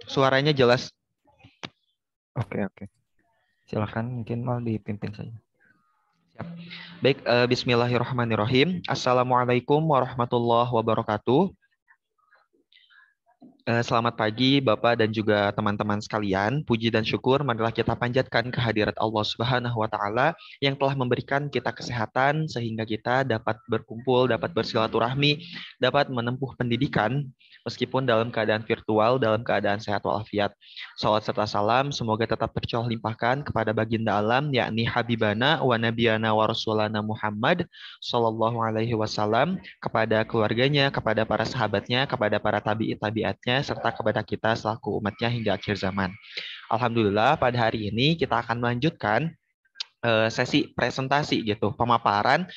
Suaranya jelas. Oke, oke. Silakan mungkin mau dipimpin saja. Siap. Baik, bismillahirrahmanirrahim. Assalamualaikum warahmatullahi wabarakatuh. Selamat pagi Bapak dan juga teman-teman sekalian. Puji dan syukur marilah kita panjatkan kehadirat Allah Subhanahu wa taala yang telah memberikan kita kesehatan sehingga kita dapat berkumpul, dapat bersilaturahmi, dapat menempuh pendidikan meskipun dalam keadaan virtual, dalam keadaan sehat walafiat. Salawat serta salam semoga tetap tercurah limpahkan kepada baginda alam yakni Habibana wa Nabiyana wa Rasulana Muhammad sallallahu alaihi wasallam, kepada keluarganya, kepada para sahabatnya, kepada para tabi'in tabiatnya, serta kepada kita selaku umatnya hingga akhir zaman. Alhamdulillah pada hari ini kita akan melanjutkan sesi presentasi gitu, pemaparan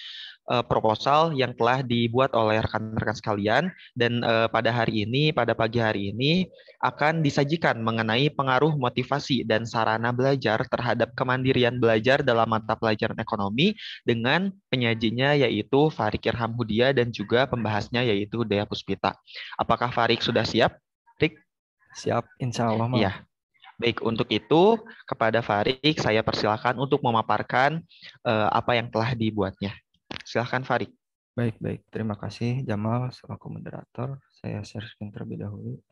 proposal yang telah dibuat oleh rekan-rekan sekalian dan pada hari ini, pada pagi hari ini akan disajikan mengenai pengaruh motivasi dan sarana belajar terhadap kemandirian belajar dalam mata pelajaran ekonomi dengan penyajinya yaitu Farik Irham Hudia dan juga pembahasnya yaitu Dea Puspita. Apakah Farik sudah siap? Farik? Siap, insya Allah mau. Iya. Baik, untuk itu kepada Farik saya persilakan untuk memaparkan apa yang telah dibuatnya. Silakan Farik. Baik, baik. Terima kasih Jamal selaku moderator. Saya share screen terlebih dahulu.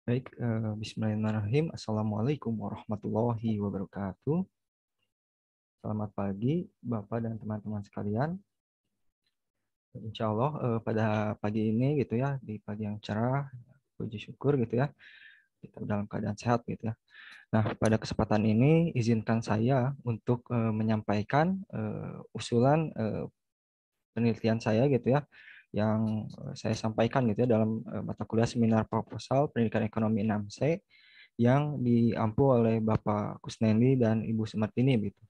Baik, Bismillahirrahmanirrahim. Assalamualaikum warahmatullahi wabarakatuh. Selamat pagi Bapak dan teman-teman sekalian. Insya Allah pada pagi ini gitu ya, di pagi yang cerah, puji syukur gitu ya, kita dalam keadaan sehat gitu ya. Nah, pada kesempatan ini izinkan saya untuk menyampaikan usulan penelitian saya gitu ya, yang saya sampaikan gitu ya dalam mata kuliah seminar proposal Pendidikan Ekonomi 6C yang diampu oleh Bapak Kusnandi dan Ibu Sumartini gitu.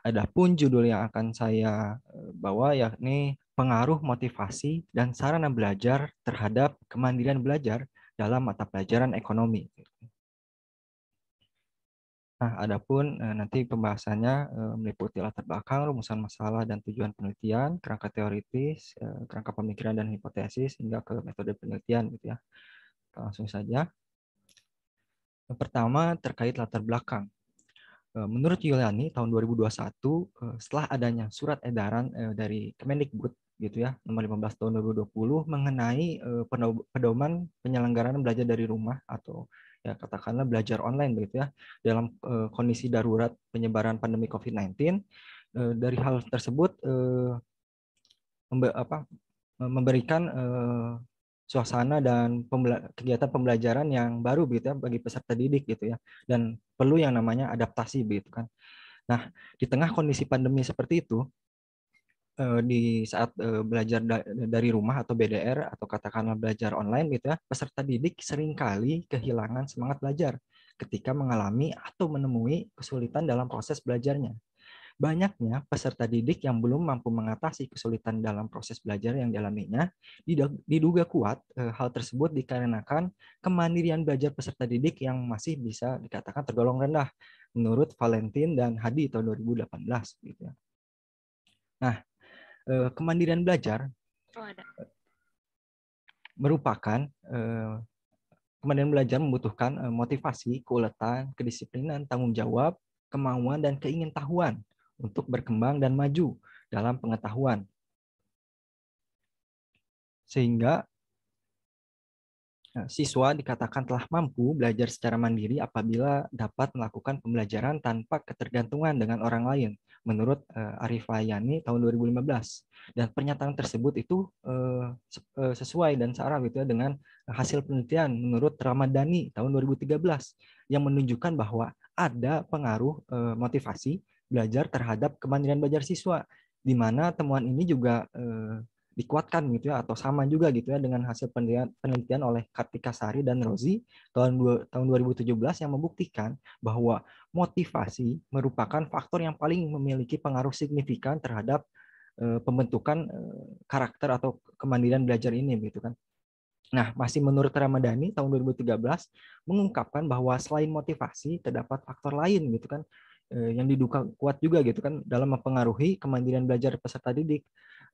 Adapun judul yang akan saya bawa yakni pengaruh motivasi dan sarana belajar terhadap kemandirian belajar dalam mata pelajaran ekonomi. Nah, adapun nanti pembahasannya meliputi latar belakang, rumusan masalah dan tujuan penelitian, kerangka teoritis, kerangka pemikiran dan hipotesis, hingga ke metode penelitian gitu ya. Langsung saja. Yang pertama terkait latar belakang. Menurut Yuliani tahun 2021 setelah adanya surat edaran dari Kemendikbud gitu ya nomor 15 tahun 2020 mengenai pedoman penyelenggaraan belajar dari rumah atau ya katakanlah belajar online begitu ya dalam kondisi darurat penyebaran pandemi COVID-19. Dari hal tersebut memberikan suasana dan kegiatan pembelajaran yang baru gitu ya bagi peserta didik gitu ya, dan perlu yang namanya adaptasi begitu kan. Nah, di tengah kondisi pandemi seperti itu, di saat belajar dari rumah atau BDR atau katakanlah belajar online gitu ya, peserta didik seringkali kehilangan semangat belajar ketika mengalami atau menemui kesulitan dalam proses belajarnya. Banyaknya peserta didik yang belum mampu mengatasi kesulitan dalam proses belajar yang dialaminya, diduga kuat hal tersebut dikarenakan kemandirian belajar peserta didik yang masih bisa dikatakan tergolong rendah menurut Valentin dan Hadi tahun 2018 gitu ya. Nah, kemandirian belajar merupakan kemandirian belajar membutuhkan motivasi, keuletan, kedisiplinan, tanggung jawab, kemauan dan keingintahuan untuk berkembang dan maju dalam pengetahuan. Sehingga siswa dikatakan telah mampu belajar secara mandiri apabila dapat melakukan pembelajaran tanpa ketergantungan dengan orang lain, menurut Arif Layani tahun 2015. Dan pernyataan tersebut itu sesuai dan searah gitu ya dengan hasil penelitian menurut Ramadhani tahun 2013 yang menunjukkan bahwa ada pengaruh motivasi belajar terhadap kemandirian belajar siswa, di mana temuan ini juga dikuatkan gitu ya atau sama juga gitu ya dengan hasil penelitian oleh Kartika Sari dan Rozi tahun 2017 yang membuktikan bahwa motivasi merupakan faktor yang paling memiliki pengaruh signifikan terhadap pembentukan karakter atau kemandirian belajar ini gitu kan. Nah, masih menurut Ramadhani tahun 2013 mengungkapkan bahwa selain motivasi terdapat faktor lain gitu kan yang diduga kuat juga gitu kan dalam mempengaruhi kemandirian belajar peserta didik,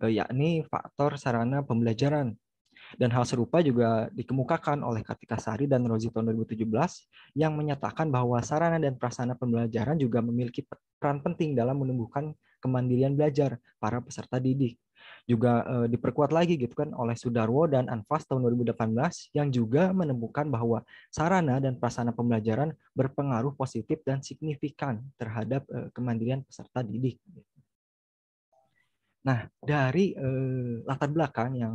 yakni faktor sarana pembelajaran. Dan hal serupa juga dikemukakan oleh Kartika Sari dan Rozi tahun 2017 yang menyatakan bahwa sarana dan prasarana pembelajaran juga memiliki peran penting dalam menumbuhkan kemandirian belajar para peserta didik. Juga diperkuat lagi gitu kan oleh Sudarwo dan Anfas tahun 2018 yang juga menemukan bahwa sarana dan prasarana pembelajaran berpengaruh positif dan signifikan terhadap kemandirian peserta didik. Nah, dari latar belakang yang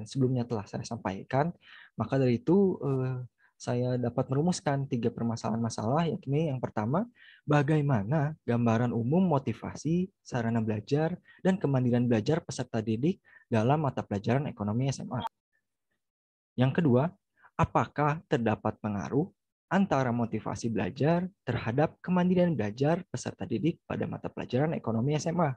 sebelumnya telah saya sampaikan, maka dari itu saya dapat merumuskan 3 permasalahan masalah, yakni yang pertama, bagaimana gambaran umum motivasi, sarana belajar, dan kemandirian belajar peserta didik dalam mata pelajaran ekonomi SMA. Yang kedua, apakah terdapat pengaruh antara motivasi belajar terhadap kemandirian belajar peserta didik pada mata pelajaran ekonomi SMA?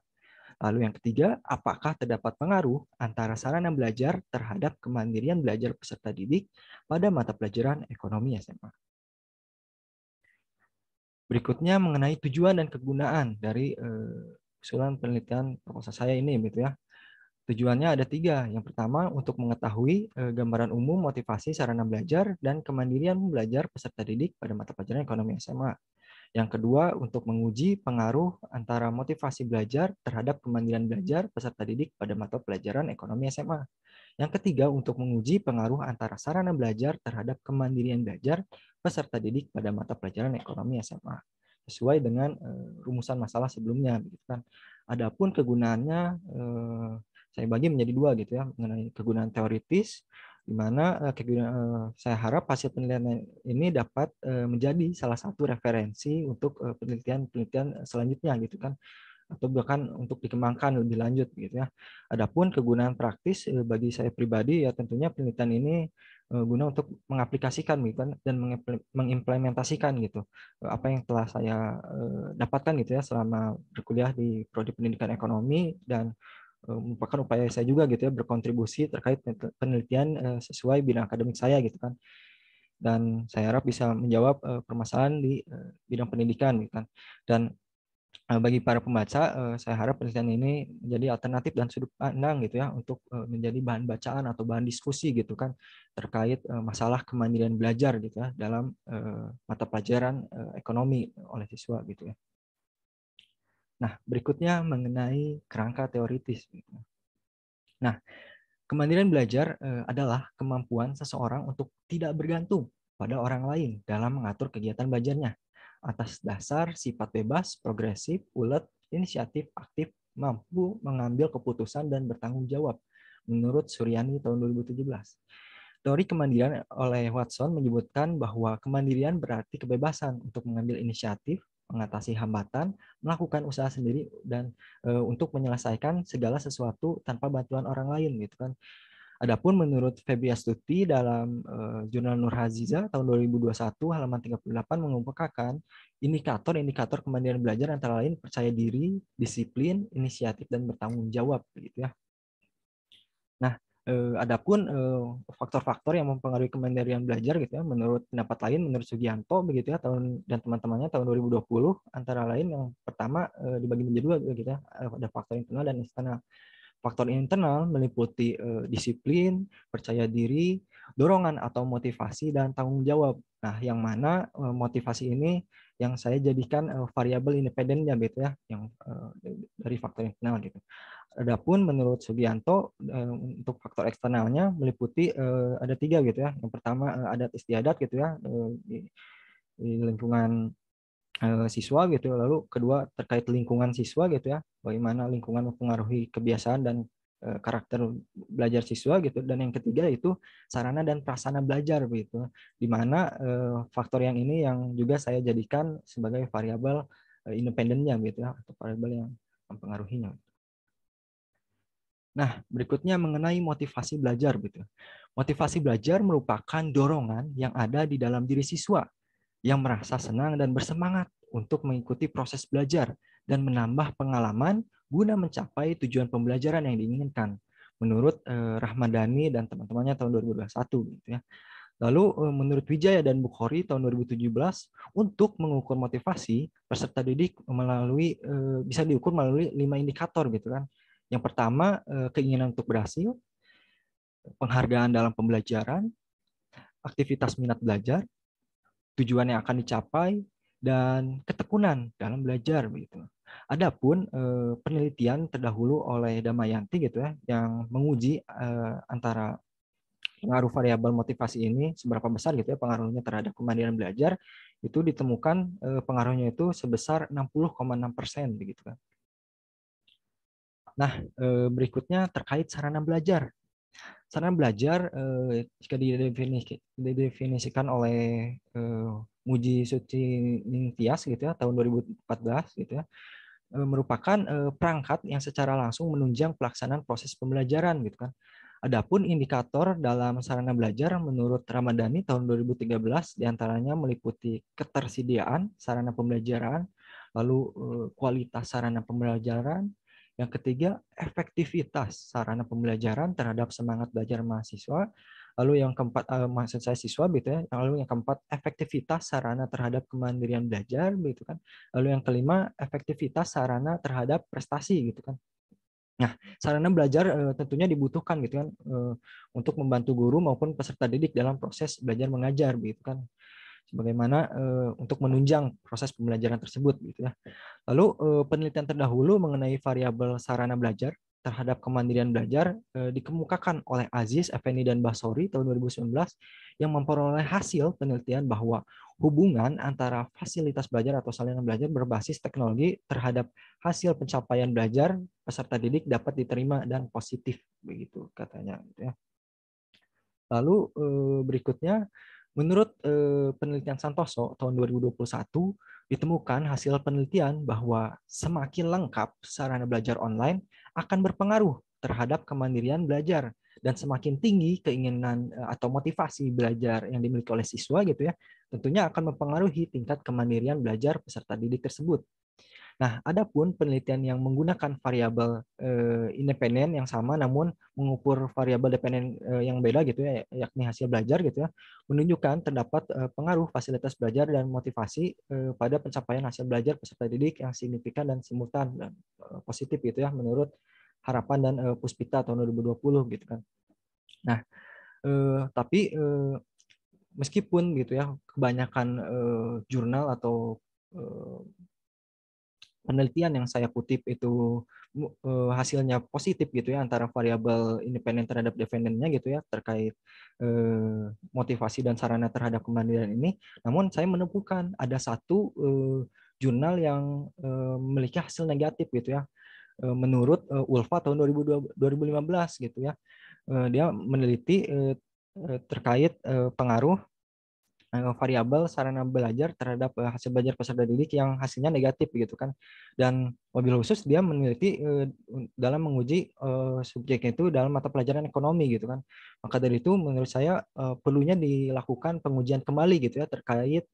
Lalu yang ketiga, apakah terdapat pengaruh antara sarana belajar terhadap kemandirian belajar peserta didik pada mata pelajaran ekonomi SMA? Berikutnya mengenai tujuan dan kegunaan dari usulan penelitian proposal saya ini, gitu ya. Tujuannya ada 3. Yang pertama, untuk mengetahui gambaran umum motivasi sarana belajar dan kemandirian belajar peserta didik pada mata pelajaran ekonomi SMA. Yang kedua, untuk menguji pengaruh antara motivasi belajar terhadap kemandirian belajar peserta didik pada mata pelajaran ekonomi SMA. Yang ketiga, untuk menguji pengaruh antara sarana belajar terhadap kemandirian belajar peserta didik pada mata pelajaran ekonomi SMA. Sesuai dengan rumusan masalah sebelumnya, begitu kan. Adapun kegunaannya saya bagi menjadi 2 gitu ya, mengenai kegunaan teoritis, di mana saya harap hasil penelitian ini dapat menjadi salah satu referensi untuk penelitian-penelitian selanjutnya gitu kan, atau bahkan untuk dikembangkan lebih lanjut gitu ya. Adapun kegunaan praktis bagi saya pribadi ya tentunya penelitian ini guna untuk mengaplikasikan gitu kan dan mengimplementasikan gitu apa yang telah saya dapatkan gitu ya selama berkuliah di prodi pendidikan ekonomi, dan merupakan upaya saya juga gitu ya berkontribusi terkait penelitian sesuai bidang akademik saya gitu kan, dan saya harap bisa menjawab permasalahan di bidang pendidikan gitu kan. Dan bagi para pembaca saya harap penelitian ini menjadi alternatif dan sudut pandang gitu ya untuk menjadi bahan bacaan atau bahan diskusi gitu kan terkait masalah kemandirian belajar gitu ya dalam mata pelajaran ekonomi oleh siswa gitu ya. Nah, berikutnya mengenai kerangka teoritis. Nah, kemandirian belajar adalah kemampuan seseorang untuk tidak bergantung pada orang lain dalam mengatur kegiatan belajarnya atas dasar sifat bebas, progresif, ulet, inisiatif, aktif, mampu mengambil keputusan dan bertanggung jawab menurut Suryani tahun 2017. Teori kemandirian oleh Watson menyebutkan bahwa kemandirian berarti kebebasan untuk mengambil inisiatif, mengatasi hambatan, melakukan usaha sendiri, dan untuk menyelesaikan segala sesuatu tanpa bantuan orang lain gitu kan. Adapun menurut Feby Astuti dalam jurnal Nur Haziza tahun 2021 halaman 38 mengemukakan indikator-indikator kemandirian belajar antara lain percaya diri, disiplin, inisiatif, dan bertanggung jawab gitu ya. Nah, adapun faktor-faktor yang mempengaruhi kemandirian belajar gitu ya, menurut pendapat lain, menurut Sugianto begitu ya, dan teman-temannya tahun 2020, antara lain yang pertama dibagi menjadi 2 gitu ya, ada faktor internal dan eksternal. Faktor internal meliputi disiplin, percaya diri, dorongan atau motivasi, dan tanggung jawab. Nah, yang mana motivasi ini yang saya jadikan variabel independennya gitu ya, yang dari faktor internal gitu. Adapun menurut Sugianto untuk faktor eksternalnya meliputi ada 3 gitu ya. Yang pertama adat istiadat gitu ya di lingkungan siswa gitu. Lalu kedua terkait lingkungan siswa gitu ya. Bagaimana lingkungan mempengaruhi kebiasaan dan karakter belajar siswa gitu. Dan yang ketiga itu sarana dan prasarana belajar begitu. Di mana faktor yang ini yang juga saya jadikan sebagai variabel independennya gitu ya, atau variabel yang mempengaruhinya. Nah, berikutnya mengenai motivasi belajar gitu. Motivasi belajar merupakan dorongan yang ada di dalam diri siswa yang merasa senang dan bersemangat untuk mengikuti proses belajar dan menambah pengalaman guna mencapai tujuan pembelajaran yang diinginkan. Menurut Rahmadani dan teman-temannya tahun 2021 gitu ya. Lalu menurut Wijaya dan Bukhari tahun 2017 untuk mengukur motivasi peserta didik melalui bisa diukur melalui 5 indikator gitu kan. Yang pertama keinginan untuk berhasil, penghargaan dalam pembelajaran, aktivitas minat belajar, tujuan yang akan dicapai, dan ketekunan dalam belajar begitu. Adapun penelitian terdahulu oleh Damayanti gitu ya yang menguji antara pengaruh variabel motivasi ini seberapa besar gitu ya pengaruhnya terhadap kemandirian belajar, itu ditemukan pengaruhnya itu sebesar 60,6% begitu kan. Nah, berikutnya terkait sarana belajar. Sarana belajar jika didefinisikan oleh Muji Suci Ningtyas gitu ya tahun 2014 gitu ya, merupakan perangkat yang secara langsung menunjang pelaksanaan proses pembelajaran gitu kan. Adapun indikator dalam sarana belajar menurut Ramadhani tahun 2013 diantaranya meliputi ketersediaan sarana pembelajaran, lalu kualitas sarana pembelajaran, yang ketiga efektivitas sarana pembelajaran terhadap semangat belajar mahasiswa, lalu yang keempat maksud saya siswa gitu ya, lalu yang keempat efektivitas sarana terhadap kemandirian belajar gitu kan, lalu yang kelima efektivitas sarana terhadap prestasi gitu kan. Nah, sarana belajar tentunya dibutuhkan gitu kan untuk membantu guru maupun peserta didik dalam proses belajar mengajar gitu kan. Sebagaimana untuk menunjang proses pembelajaran tersebut gitu ya. Lalu penelitian terdahulu mengenai variabel sarana belajar terhadap kemandirian belajar dikemukakan oleh Aziz, Effendi, dan Basori tahun 2019 yang memperoleh hasil penelitian bahwa hubungan antara fasilitas belajar atau salinan belajar berbasis teknologi terhadap hasil pencapaian belajar peserta didik dapat diterima dan positif begitu katanya gitu ya. Lalu berikutnya menurut penelitian Santoso tahun 2021 ditemukan hasil penelitian bahwa semakin lengkap sarana belajar online akan berpengaruh terhadap kemandirian belajar dan semakin tinggi keinginan atau motivasi belajar yang dimiliki oleh siswa gitu ya, tentunya akan mempengaruhi tingkat kemandirian belajar peserta didik tersebut. Nah, adapun penelitian yang menggunakan variabel independen yang sama namun mengukur variabel dependen yang beda gitu ya, yakni hasil belajar gitu ya, menunjukkan terdapat pengaruh fasilitas belajar dan motivasi pada pencapaian hasil belajar peserta didik yang signifikan dan simultan dan positif gitu ya menurut Harapan dan Puspita tahun 2020 gitu kan. Nah, tapi meskipun gitu ya kebanyakan jurnal atau penelitian yang saya kutip itu hasilnya positif gitu ya antara variabel independen terhadap dependennya gitu ya terkait motivasi dan sarana terhadap kemandirian ini. Namun saya menemukan ada satu jurnal yang memiliki hasil negatif gitu ya. Menurut Ulfa tahun 2015 gitu ya. Dia meneliti terkait pengaruh variabel sarana belajar terhadap hasil belajar peserta didik yang hasilnya negatif gitu kan. Dan mobil khusus dia meneliti dalam menguji subjeknya itu dalam mata pelajaran ekonomi gitu kan. Maka dari itu menurut saya perlunya dilakukan pengujian kembali gitu ya terkait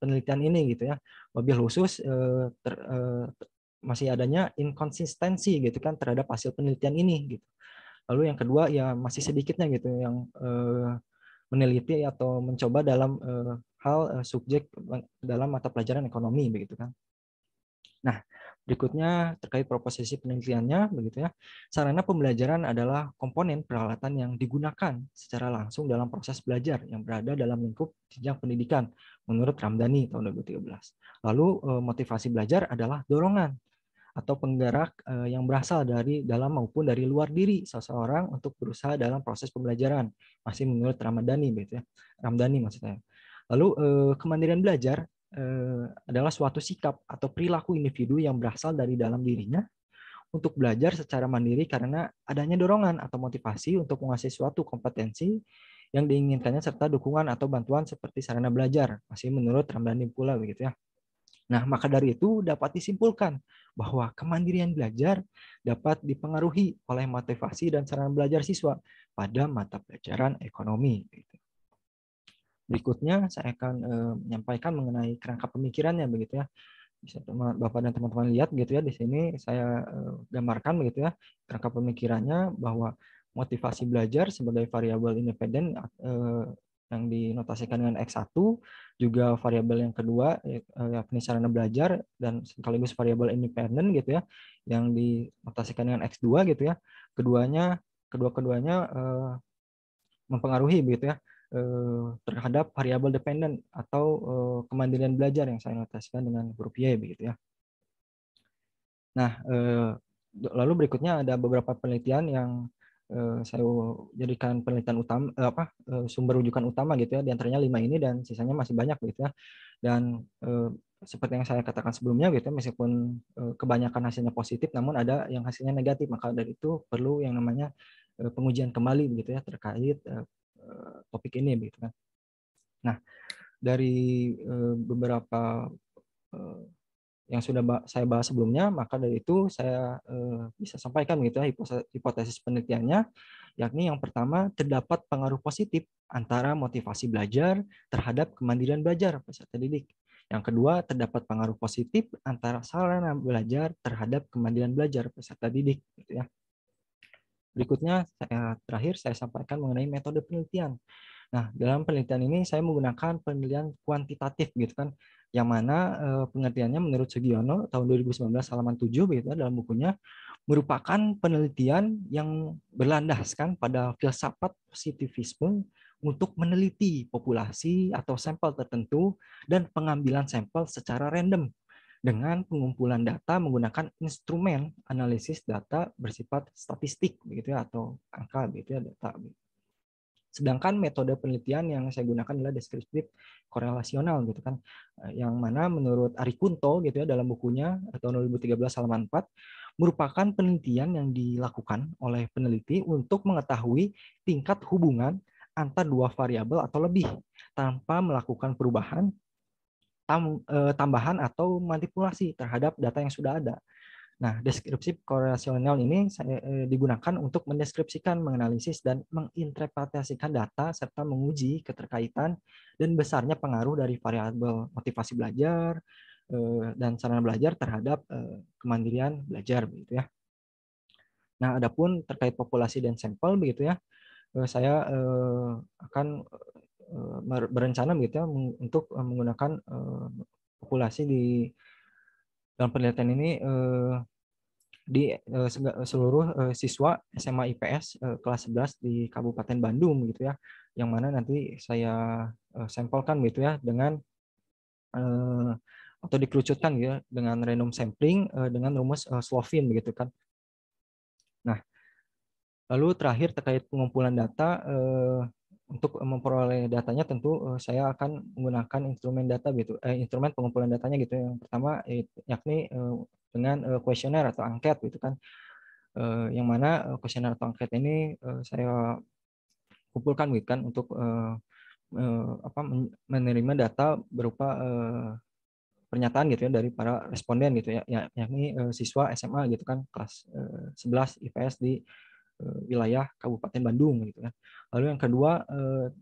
penelitian ini gitu ya. Mobil khusus masih adanya inkonsistensi gitu kan terhadap hasil penelitian ini gitu. Lalu yang kedua ya masih sedikitnya gitu yang meneliti atau mencoba dalam hal subjek dalam mata pelajaran ekonomi begitu kan. Nah, berikutnya terkait proposisi penelitiannya begitu ya. Sarana pembelajaran adalah komponen peralatan yang digunakan secara langsung dalam proses belajar yang berada dalam lingkup jenjang pendidikan menurut Ramdhani tahun 2013. Lalu motivasi belajar adalah dorongan atau penggerak yang berasal dari dalam maupun dari luar diri seseorang untuk berusaha dalam proses pembelajaran, masih menurut Ramadhani gitu ya. Ramdhani maksudnya. Lalu kemandirian belajar adalah suatu sikap atau perilaku individu yang berasal dari dalam dirinya untuk belajar secara mandiri karena adanya dorongan atau motivasi untuk menguasai suatu kompetensi yang diinginkannya serta dukungan atau bantuan seperti sarana belajar, masih menurut Ramdhani pula begitu ya. Nah, maka dari itu dapat disimpulkan bahwa kemandirian belajar dapat dipengaruhi oleh motivasi dan sarana belajar siswa pada mata pelajaran ekonomi. Berikutnya saya akan menyampaikan mengenai kerangka pemikirannya begitu ya. Bisa Bapak dan teman-teman lihat gitu ya di sini saya gambarkan begitu ya kerangka pemikirannya bahwa motivasi belajar sebagai variabel independen yang dinotasikan dengan X1, juga variabel yang kedua yakni sarana belajar dan sekaligus variabel independen gitu ya yang dinotasikan dengan X2 gitu ya. Kedua-keduanya mempengaruhi begitu ya terhadap variabel dependen atau kemandirian belajar yang saya notasikan dengan huruf Y begitu ya. Nah, lalu berikutnya ada beberapa penelitian yang saya jadikan penelitian utama sumber rujukan utama gitu ya, di antaranya 5 ini dan sisanya masih banyak gitu ya. Dan seperti yang saya katakan sebelumnya gitu ya, meskipun kebanyakan hasilnya positif namun ada yang hasilnya negatif, maka dari itu perlu yang namanya pengujian kembali begitu ya terkait topik ini begitu kan. Nah, dari beberapa yang sudah saya bahas sebelumnya, maka dari itu saya bisa sampaikan gitu ya hipotesis penelitiannya, yakni yang pertama terdapat pengaruh positif antara motivasi belajar terhadap kemandirian belajar peserta didik. Yang kedua, terdapat pengaruh positif antara sarana belajar terhadap kemandirian belajar peserta didik gitu ya. Berikutnya terakhir saya sampaikan mengenai metode penelitian. Nah, dalam penelitian ini saya menggunakan penelitian kuantitatif gitu kan, yang mana pengertiannya menurut Sugiono tahun 2019 halaman 7 gitu dalam bukunya merupakan penelitian yang berlandaskan pada filsafat positivisme untuk meneliti populasi atau sampel tertentu dan pengambilan sampel secara random dengan pengumpulan data menggunakan instrumen analisis data bersifat statistik begitu ya atau angka gitu ya data. Sedangkan metode penelitian yang saya gunakan adalah deskriptif korelasional gitu kan. Yang mana menurut Ari Kunto gitu ya dalam bukunya tahun 2013 halaman 4 merupakan penelitian yang dilakukan oleh peneliti untuk mengetahui tingkat hubungan antar dua variabel atau lebih tanpa melakukan perubahan tambahan atau manipulasi terhadap data yang sudah ada. Nah, deskripsi korelasional ini digunakan untuk mendeskripsikan, menganalisis, dan menginterpretasikan data serta menguji keterkaitan dan besarnya pengaruh dari variabel motivasi belajar dan sarana belajar terhadap kemandirian belajar, begitu ya. Nah, adapun terkait populasi dan sampel, begitu ya, saya akan berencana, begitu ya, untuk menggunakan populasi di dalam penelitian ini di seluruh siswa SMA IPS kelas 11 di Kabupaten Bandung gitu ya, yang mana nanti saya sampelkan gitu ya dengan atau dikerucutkan gitu ya dengan random sampling dengan rumus Slovin begitu kan. Nah, lalu terakhir terkait pengumpulan data untuk memperoleh datanya tentu saya akan menggunakan instrumen data gitu, instrumen pengumpulan datanya gitu. Yang pertama yakni dengan kuesioner atau angket gitu kan. Yang mana kuesioner atau angket ini saya kumpulkan gitu kan untuk menerima data berupa pernyataan gitu ya dari para responden gitu ya, yakni siswa SMA gitu kan kelas 11 IPS di wilayah Kabupaten Bandung gitu kan. Lalu yang kedua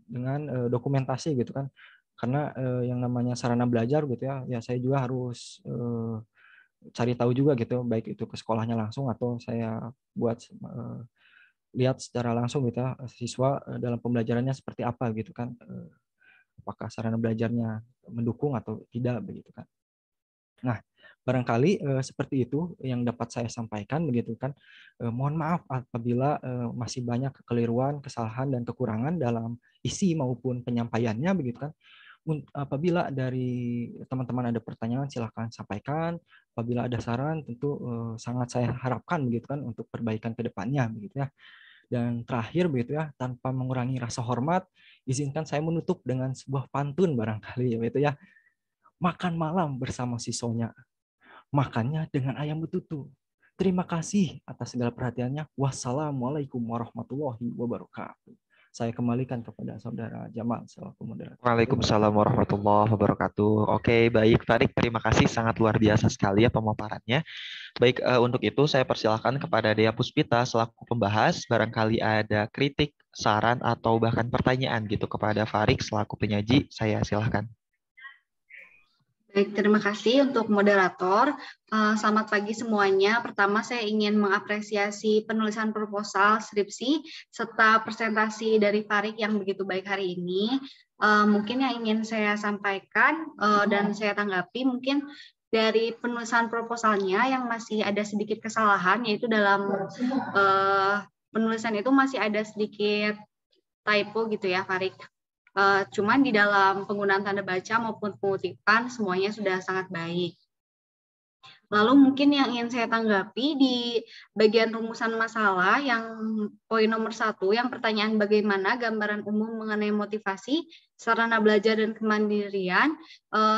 dengan dokumentasi gitu kan. Karena yang namanya sarana belajar gitu ya, ya saya juga harus cari tahu juga gitu, baik itu ke sekolahnya langsung atau saya buat lihat secara langsung gitu ya, siswa dalam pembelajarannya seperti apa gitu kan, apakah sarana belajarnya mendukung atau tidak begitu kan. Nah, barangkali seperti itu yang dapat saya sampaikan begitu kan. Mohon maaf apabila masih banyak kekeliruan, kesalahan dan kekurangan dalam isi maupun penyampaiannya begitu kan. Apabila dari teman-teman ada pertanyaan silahkan sampaikan. Apabila ada saran tentu sangat saya harapkan begitu kan untuk perbaikan ke depannya begitu ya. Dan terakhir begitu ya, tanpa mengurangi rasa hormat, izinkan saya menutup dengan sebuah pantun barangkali begitu ya. Makan malam bersama si Sonya, makannya dengan ayam betutu. Terima kasih atas segala perhatiannya. Wassalamualaikum warahmatullahi wabarakatuh. Saya kembalikan kepada saudara Jamal selaku moderator. Waalaikumsalam warahmatullahi wabarakatuh. Oke, baik Farid, terima kasih sangat luar biasa sekali ya pemaparannya. Baik, untuk itu saya persilahkan kepada Dea Puspita selaku pembahas, barangkali ada kritik, saran, atau bahkan pertanyaan gitu kepada Farid selaku penyaji, saya silahkan. Baik, terima kasih untuk moderator. Selamat pagi semuanya. Pertama, saya ingin mengapresiasi penulisan proposal skripsi serta presentasi dari Farid yang begitu baik hari ini. Mungkin yang ingin saya sampaikan dan saya tanggapi mungkin dari penulisan proposalnya yang masih ada sedikit kesalahan, yaitu dalam penulisan itu masih ada sedikit typo gitu ya, Farid. Cuman di dalam penggunaan tanda baca maupun pengutipan semuanya sudah sangat baik. Lalu mungkin yang ingin saya tanggapi di bagian rumusan masalah yang poin nomor 1, yang pertanyaan bagaimana gambaran umum mengenai motivasi, sarana belajar dan kemandirian.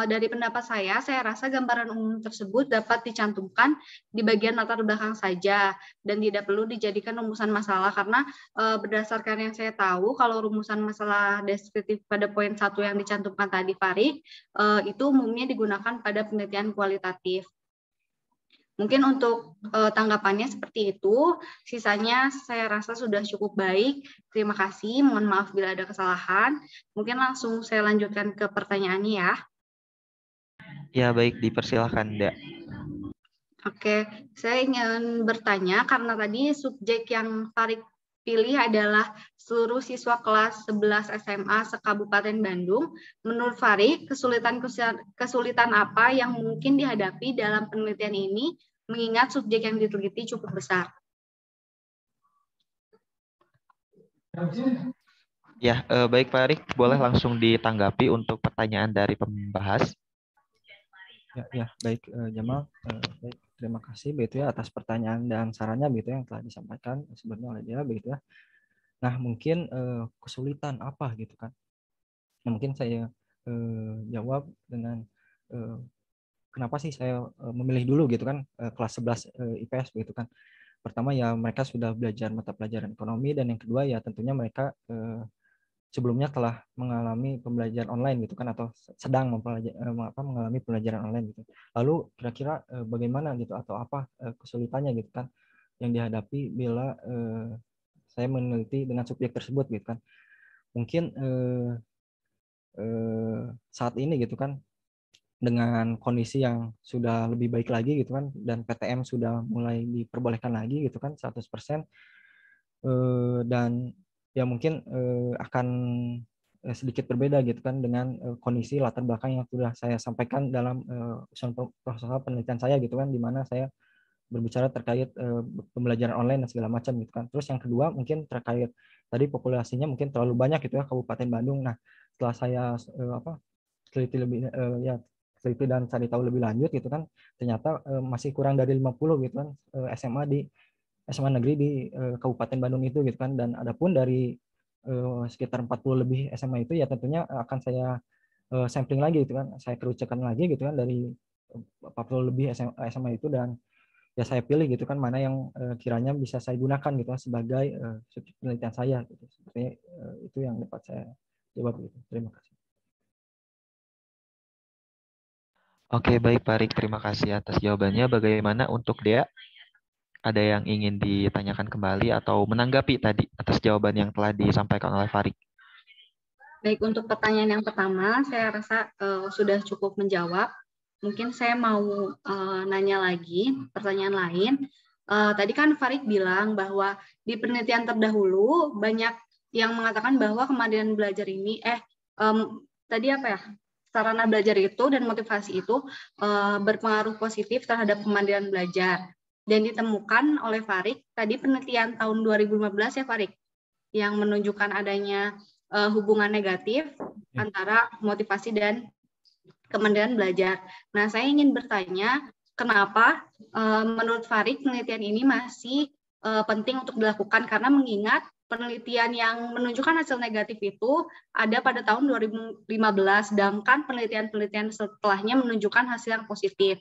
Dari pendapat saya rasa gambaran umum tersebut dapat dicantumkan di bagian latar belakang saja dan tidak perlu dijadikan rumusan masalah karena berdasarkan yang saya tahu kalau rumusan masalah deskriptif pada poin 1 yang dicantumkan tadi Farid, itu umumnya digunakan pada penelitian kualitatif. Mungkin untuk tanggapannya seperti itu. Sisanya saya rasa sudah cukup baik. Terima kasih. Mohon maaf bila ada kesalahan. Mungkin langsung saya lanjutkan ke pertanyaannya ya. Ya, baik, dipersilahkan, Dek. Oke, saya ingin bertanya karena tadi subjek yang Farid pilih adalah seluruh siswa kelas 11 SMA se-Kabupaten Bandung. Menurut Farid, kesulitan apa yang mungkin dihadapi dalam penelitian ini mengingat subjek yang diteliti cukup besar? Ya, baik Pak Arik, boleh langsung ditanggapi untuk pertanyaan dari pembahas. Ya, baik Jamal, baik, terima kasih begitu ya atas pertanyaan dan sarannya begitu yang telah disampaikan sebelumnya oleh dia begitu ya. Nah, mungkin kesulitan apa gitu kan? Nah, mungkin saya jawab dengan kenapa sih saya memilih dulu gitu kan kelas 11 IPS begitu kan. Pertama ya mereka sudah belajar mata pelajaran ekonomi dan yang kedua ya tentunya mereka sebelumnya telah mengalami pembelajaran online gitu kan atau sedang mengalami pembelajaran online gitu. Lalu kira-kira bagaimana gitu atau apa kesulitannya gitu kan yang dihadapi bila saya meneliti dengan subjek tersebut gitu kan. Mungkin saat ini gitu kan dengan kondisi yang sudah lebih baik lagi gitu kan dan PTM sudah mulai diperbolehkan lagi gitu kan 100% dan ya mungkin akan sedikit berbeda gitu kan dengan kondisi latar belakang yang sudah saya sampaikan dalam usulan proposal penelitian saya gitu kan di mana saya berbicara terkait pembelajaran online dan segala macam gitu kan. Terus yang kedua mungkin terkait tadi populasinya mungkin terlalu banyak gitu ya Kabupaten Bandung. Nah, setelah saya teliti lebih teliti dan cari tahu lebih lanjut gitu kan ternyata masih kurang dari 50 gitu kan SMA negeri di Kabupaten Bandung itu gitu kan dan adapun dari sekitar 40 lebih SMA itu ya tentunya akan saya sampling lagi gitu kan saya kerucutkan lagi gitu kan dari 40 lebih SMA itu dan ya saya pilih gitu kan mana yang kiranya bisa saya gunakan gitu kan sebagai subjek penelitian saya gitu. Sepertinya itu yang dapat saya jawab gitu. Terima kasih. Oke, baik Pak Arik, terima kasih atas jawabannya. Bagaimana untuk Dea? Ada yang ingin ditanyakan kembali atau menanggapi tadi atas jawaban yang telah disampaikan oleh Farid? Baik, untuk pertanyaan yang pertama, saya rasa sudah cukup menjawab. Mungkin saya mau nanya lagi, pertanyaan lain. Tadi kan Farid bilang bahwa di penelitian terdahulu banyak yang mengatakan bahwa kemandirian belajar ini, tadi apa ya, sarana belajar itu dan motivasi itu berpengaruh positif terhadap kemandirian belajar. Dan ditemukan oleh Farid, tadi penelitian tahun 2015 ya Farid, yang menunjukkan adanya hubungan negatif antara motivasi dan kemandirian belajar. Nah, saya ingin bertanya, kenapa menurut Farid penelitian ini masih penting untuk dilakukan karena mengingat penelitian yang menunjukkan hasil negatif itu ada pada tahun 2015, sedangkan penelitian-penelitian setelahnya menunjukkan hasil yang positif.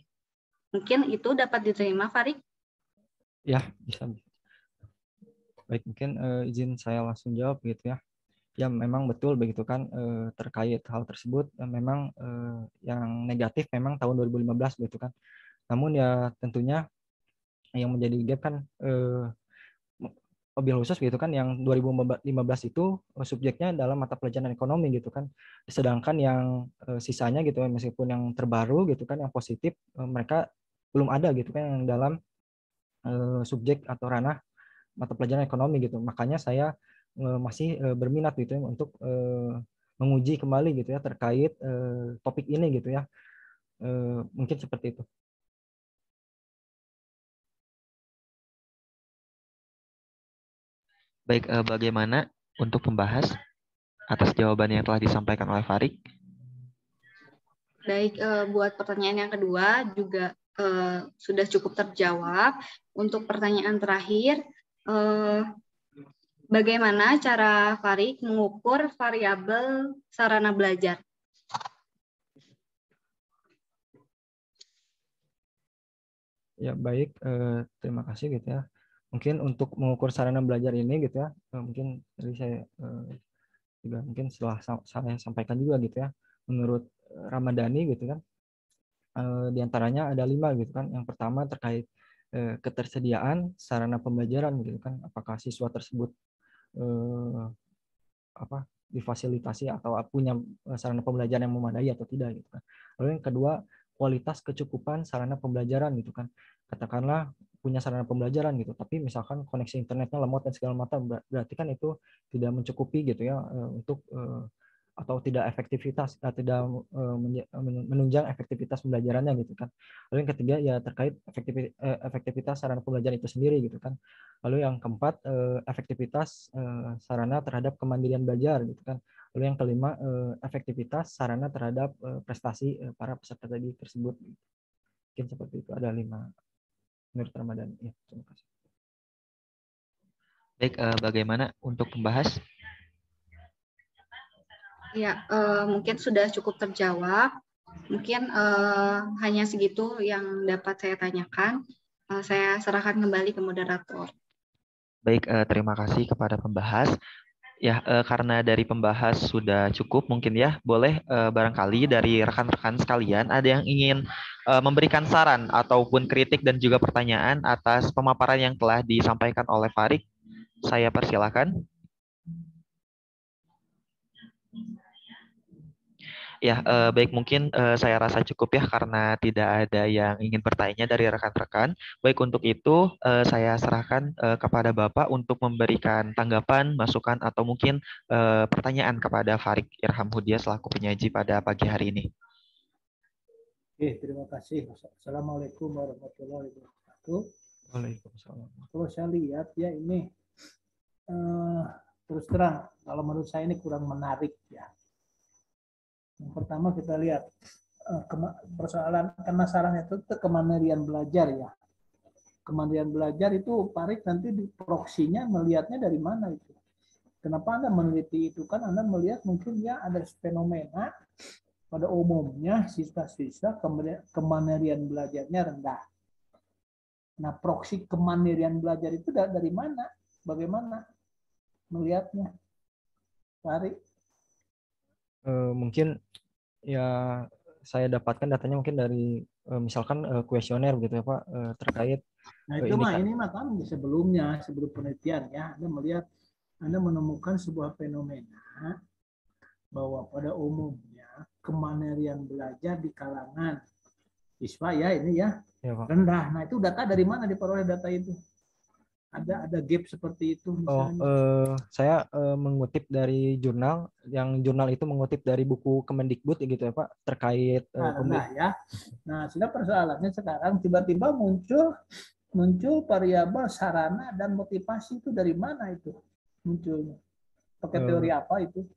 Mungkin itu dapat diterima, Farid? Ya, bisa. Baik, mungkin izin saya langsung jawab gitu ya. Ya memang betul begitu kan terkait hal tersebut memang yang negatif memang tahun 2015 begitu kan. Namun ya tentunya yang menjadi gap kan mobil khusus gitu kan yang 2015 itu subjeknya dalam mata pelajaran ekonomi gitu kan. Sedangkan yang sisanya gitu meskipun yang terbaru gitu kan yang positif mereka belum ada gitu kan yang dalam subjek atau ranah mata pelajaran ekonomi gitu. Makanya saya masih berminat gitu ya untuk menguji kembali gitu ya terkait topik ini gitu ya. Mungkin seperti itu. Baik, bagaimana untuk membahas atas jawaban yang telah disampaikan oleh Farik. Baik, buat pertanyaan yang kedua juga sudah cukup terjawab. Untuk pertanyaan terakhir, bagaimana cara Farik mengukur variabel sarana belajar? Ya baik, terima kasih gitu ya. Mungkin untuk mengukur sarana belajar ini gitu ya, mungkin tadi saya juga mungkin setelah saya sampaikan juga gitu ya, menurut Ramadhani gitu kan, di antaranya ada 5 gitu kan. Yang pertama terkait ketersediaan sarana pembelajaran gitu kan, apakah siswa tersebut difasilitasi atau punya sarana pembelajaran yang memadai atau tidak gitu kan. Lalu yang kedua, kualitas kecukupan sarana pembelajaran gitu kan. Katakanlah punya sarana pembelajaran gitu, tapi misalkan koneksi internetnya lemot dan segala macam, berarti kan itu tidak mencukupi gitu ya untuk atau tidak tidak menunjang efektivitas pembelajarannya gitu kan. Lalu yang ketiga ya terkait efektivitas sarana pembelajaran itu sendiri gitu kan. Lalu yang keempat efektivitas sarana terhadap kemandirian belajar gitu kan. Lalu yang kelima efektivitas sarana terhadap prestasi para peserta tadi tersebut. Mungkin seperti itu, ada 5 menurut Ramadan. Ya, terima kasih. Baik, bagaimana untuk pembahas? Ya, mungkin sudah cukup terjawab. Mungkin hanya segitu yang dapat saya tanyakan. Saya serahkan kembali ke moderator. Baik, terima kasih kepada pembahas. Ya, karena dari pembahas sudah cukup, mungkin ya boleh barangkali dari rekan-rekan sekalian ada yang ingin memberikan saran ataupun kritik dan juga pertanyaan atas pemaparan yang telah disampaikan oleh Farik. Saya persilakan. Ya, baik, mungkin saya rasa cukup ya karena tidak ada yang ingin bertanya dari rekan-rekan. Baik, untuk itu saya serahkan kepada Bapak untuk memberikan tanggapan, masukan, atau mungkin pertanyaan kepada Farik Irham Hudia selaku penyaji pada pagi hari ini. Oke, terima kasih. Assalamualaikum warahmatullahi wabarakatuh. Waalaikumsalam. Kalau saya lihat ya ini terus terang kalau menurut saya ini kurang menarik ya. Yang pertama kita lihat persoalan kemasaran itu kemandirian belajar ya. Kemandirian belajar itu Farik nanti di proksinya melihatnya dari mana itu? Kenapa Anda meneliti itu? Kan Anda melihat mungkin ya ada fenomena pada umumnya siswa-siswa kemandirian belajarnya rendah. Nah, proksi kemandirian belajar itu dari mana? Bagaimana melihatnya? Farik? Mungkin ya saya dapatkan datanya mungkin dari misalkan kuesioner gitu ya Pak terkait Nah itu ini kan sebelum penelitian ya Anda melihat Anda menemukan sebuah fenomena bahwa pada umumnya kemandirian belajar di kalangan siswa ya ini ya rendah. Nah itu data dari mana diperoleh data itu? Ada gap seperti itu misalnya? Saya mengutip dari jurnal, yang jurnal itu mengutip dari buku Kemendikbud gitu ya Pak, terkait rendah ya. Nah sudah persoalannya sekarang tiba-tiba muncul variabel sarana dan motivasi itu dari mana itu munculnya? Pakai teori apa itu?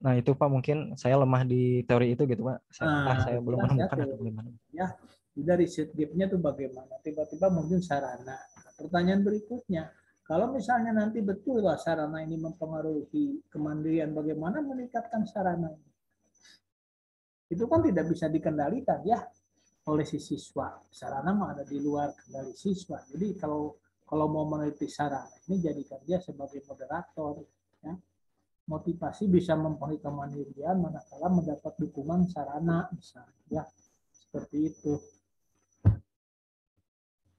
Nah itu Pak mungkin saya lemah di teori itu gitu Pak. Saya belum menemukan atau bagaimana. Ya, dari gapnya itu bagaimana? Tiba-tiba mungkin sarana. Pertanyaan berikutnya, kalau misalnya nanti betul lah sarana ini mempengaruhi kemandirian, bagaimana meningkatkan sarana ini? Itu kan tidak bisa dikendalikan ya oleh si siswa. Sarana mah ada di luar kendali siswa. Jadi kalau mau meneliti sarana ini jadikan dia sebagai moderator. Ya. Motivasi bisa mempengaruhi kemandirian manakala mendapat dukungan sarana misalnya. Ya. Seperti itu.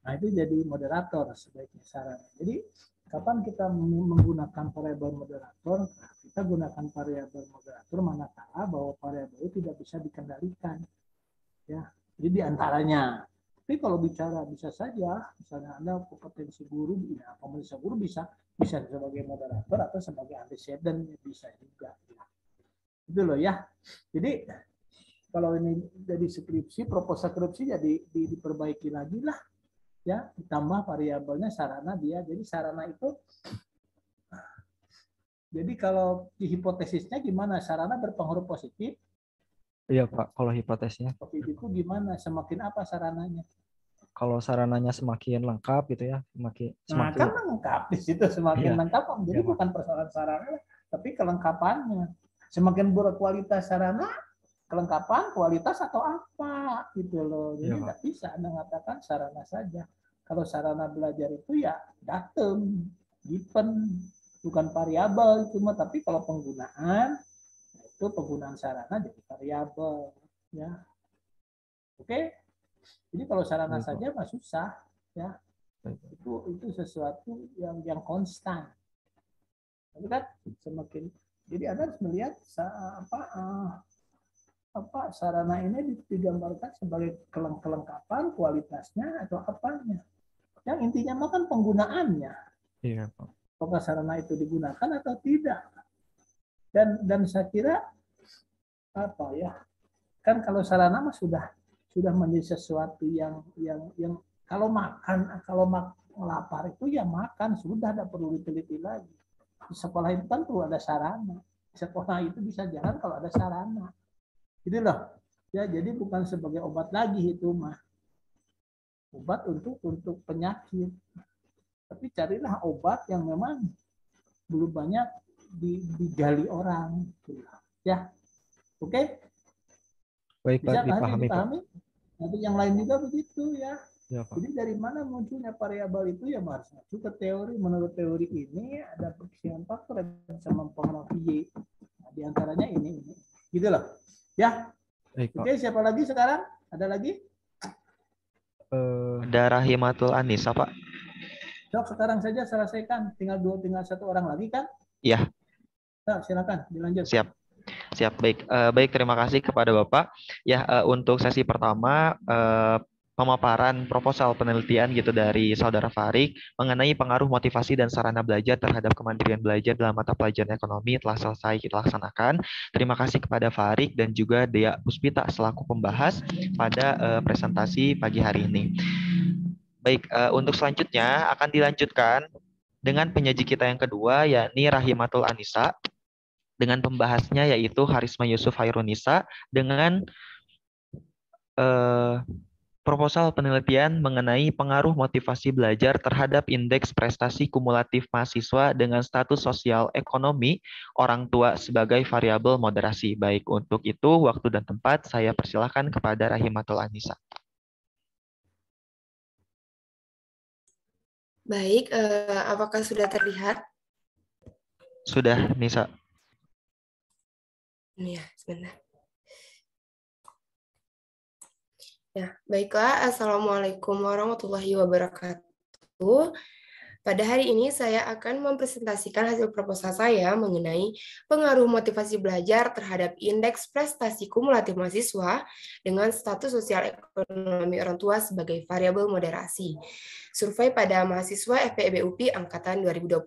Nah, itu jadi moderator sebaiknya sarana. Jadi, kapan kita menggunakan variabel moderator? Nah, kita gunakan variabel moderator manakala bahwa variabel itu tidak bisa dikendalikan. Ya, jadi diantaranya. Tapi kalau bicara bisa saja, misalnya Anda kompetensi guru, ya, kompetensi guru bisa sebagai moderator atau sebagai antecedent bisa juga. Ya. Itu loh ya. Jadi kalau ini jadi skripsi, proposal skripsi jadi diperbaiki lagi lah. Ya, ditambah variabelnya sarana dia. Jadi sarana itu Jadi kalau di hipotesisnya gimana? Sarana berpengaruh positif. Iya Pak, kalau hipotesnya. Positif itu gimana? Semakin apa sarananya? Kalau sarananya semakin lengkap gitu ya, Nah, semakin kan lengkap di situ semakin Iya. lengkap. Jadi Iya, Pak. bukan persoalan sarana, tapi kelengkapannya. Semakin berkualitas sarana, kelengkapan, kualitas atau apa gitu loh. Jadi Iya, Pak. nggak bisa Anda mengatakan sarana saja. Kalau sarana belajar itu ya datum, given, bukan variabel itu mah. Tapi kalau penggunaan itu penggunaan sarana jadi variabel, ya. Oke. Jadi kalau sarana Iya, Pak. saja mah susah, ya. Baik. Itu sesuatu yang konstan. Tapi kan semakin jadi Anda harus melihat apa sarana ini digambarkan sebagai kelengkapan, kualitasnya atau apanya. Yang intinya mah kan penggunaannya. Iya, Pak. Apakah sarana itu digunakan atau tidak. Dan saya kira apa ya? Kan kalau sarana mah sudah menjadi sesuatu yang kalau lapar itu ya makan, sudah tidak perlu diteliti lagi. Di sekolah itu kan perlu ada sarana. Sekolah itu bisa jalan kalau ada sarana. Gitu loh. Ya, jadi bukan sebagai obat lagi itu mah. Obat untuk penyakit. Tapi carilah obat yang memang belum banyak digali orang. Ya. Oke? Baik, Bisa Pak, dipahami, Pak. Nanti yang lain juga begitu ya. Ya, Pak. Jadi dari mana munculnya variabel itu ya harus masuk ke teori. Menurut teori ini ada perkembangan faktor yang bisa mempengaruhi. Nah, di antaranya ini. Gitu loh. Ya. Baik, Pak. Oke, siapa lagi sekarang? Ada lagi? Ada Rahimatul Anissa, Pak. Sok sekarang saja selesaikan. Tinggal satu orang lagi kan? Iya. Nah, silakan dilanjut. Siap, baik. Baik, terima kasih kepada Bapak. Ya, untuk sesi pertama pemaparan proposal penelitian gitu dari Saudara Farik mengenai pengaruh motivasi dan sarana belajar terhadap kemandirian belajar dalam mata pelajaran ekonomi telah selesai kita laksanakan. Terima kasih kepada Farik dan juga Dea Puspita selaku pembahas pada presentasi pagi hari ini. Baik, untuk selanjutnya akan dilanjutkan dengan penyaji kita yang kedua, yakni Rahimatul Anissa, dengan pembahasnya yaitu Harisma Yusuf Hairunisa dengan proposal penelitian mengenai pengaruh motivasi belajar terhadap indeks prestasi kumulatif mahasiswa dengan status sosial ekonomi orang tua sebagai variabel moderasi. Baik, untuk itu waktu dan tempat saya persilahkan kepada Rahimatul Anissa. Baik, apakah sudah terlihat? Sudah, Nisa. Ya, sebentar. Ya, baiklah. Assalamualaikum warahmatullahi wabarakatuh. Pada hari ini saya akan mempresentasikan hasil proposal saya mengenai pengaruh motivasi belajar terhadap indeks prestasi kumulatif mahasiswa dengan status sosial ekonomi orang tua sebagai variabel moderasi. Survei pada mahasiswa FPEB UPI angkatan 2020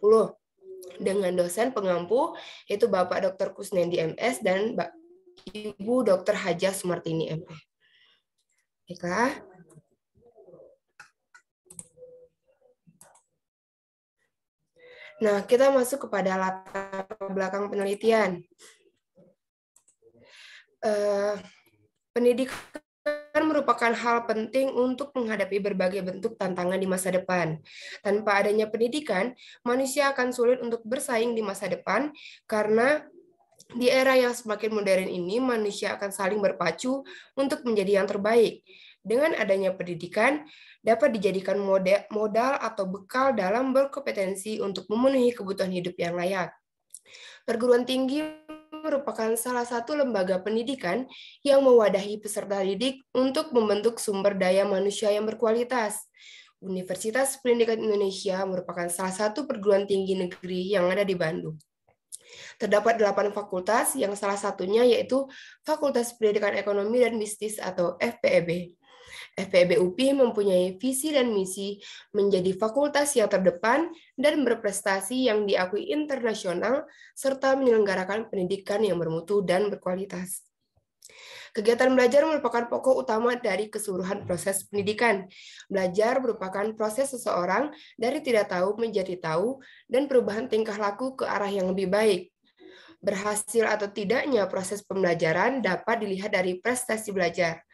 dengan dosen pengampu yaitu Bapak Dr. Kusnendi MS dan Ibu Dr. Hajah Sumartini MP. Baiklah. Nah, kita masuk kepada latar belakang penelitian. Pendidikan merupakan hal penting untuk menghadapi berbagai bentuk tantangan di masa depan. Tanpa adanya pendidikan, manusia akan sulit untuk bersaing di masa depan karena di era yang semakin modern ini, manusia akan saling berpacu untuk menjadi yang terbaik. Dengan adanya pendidikan, dapat dijadikan modal atau bekal dalam berkompetensi untuk memenuhi kebutuhan hidup yang layak. Perguruan tinggi merupakan salah satu lembaga pendidikan yang mewadahi peserta didik untuk membentuk sumber daya manusia yang berkualitas. Universitas Pendidikan Indonesia merupakan salah satu perguruan tinggi negeri yang ada di Bandung. Terdapat 8 fakultas, yang salah satunya yaitu Fakultas Pendidikan Ekonomi dan Bisnis atau FPEB. FPEB UPI mempunyai visi dan misi menjadi fakultas yang terdepan dan berprestasi yang diakui internasional, serta menyelenggarakan pendidikan yang bermutu dan berkualitas. Kegiatan belajar merupakan pokok utama dari keseluruhan proses pendidikan. Belajar merupakan proses seseorang dari tidak tahu menjadi tahu dan perubahan tingkah laku ke arah yang lebih baik. Berhasil atau tidaknya proses pembelajaran dapat dilihat dari prestasi belajar.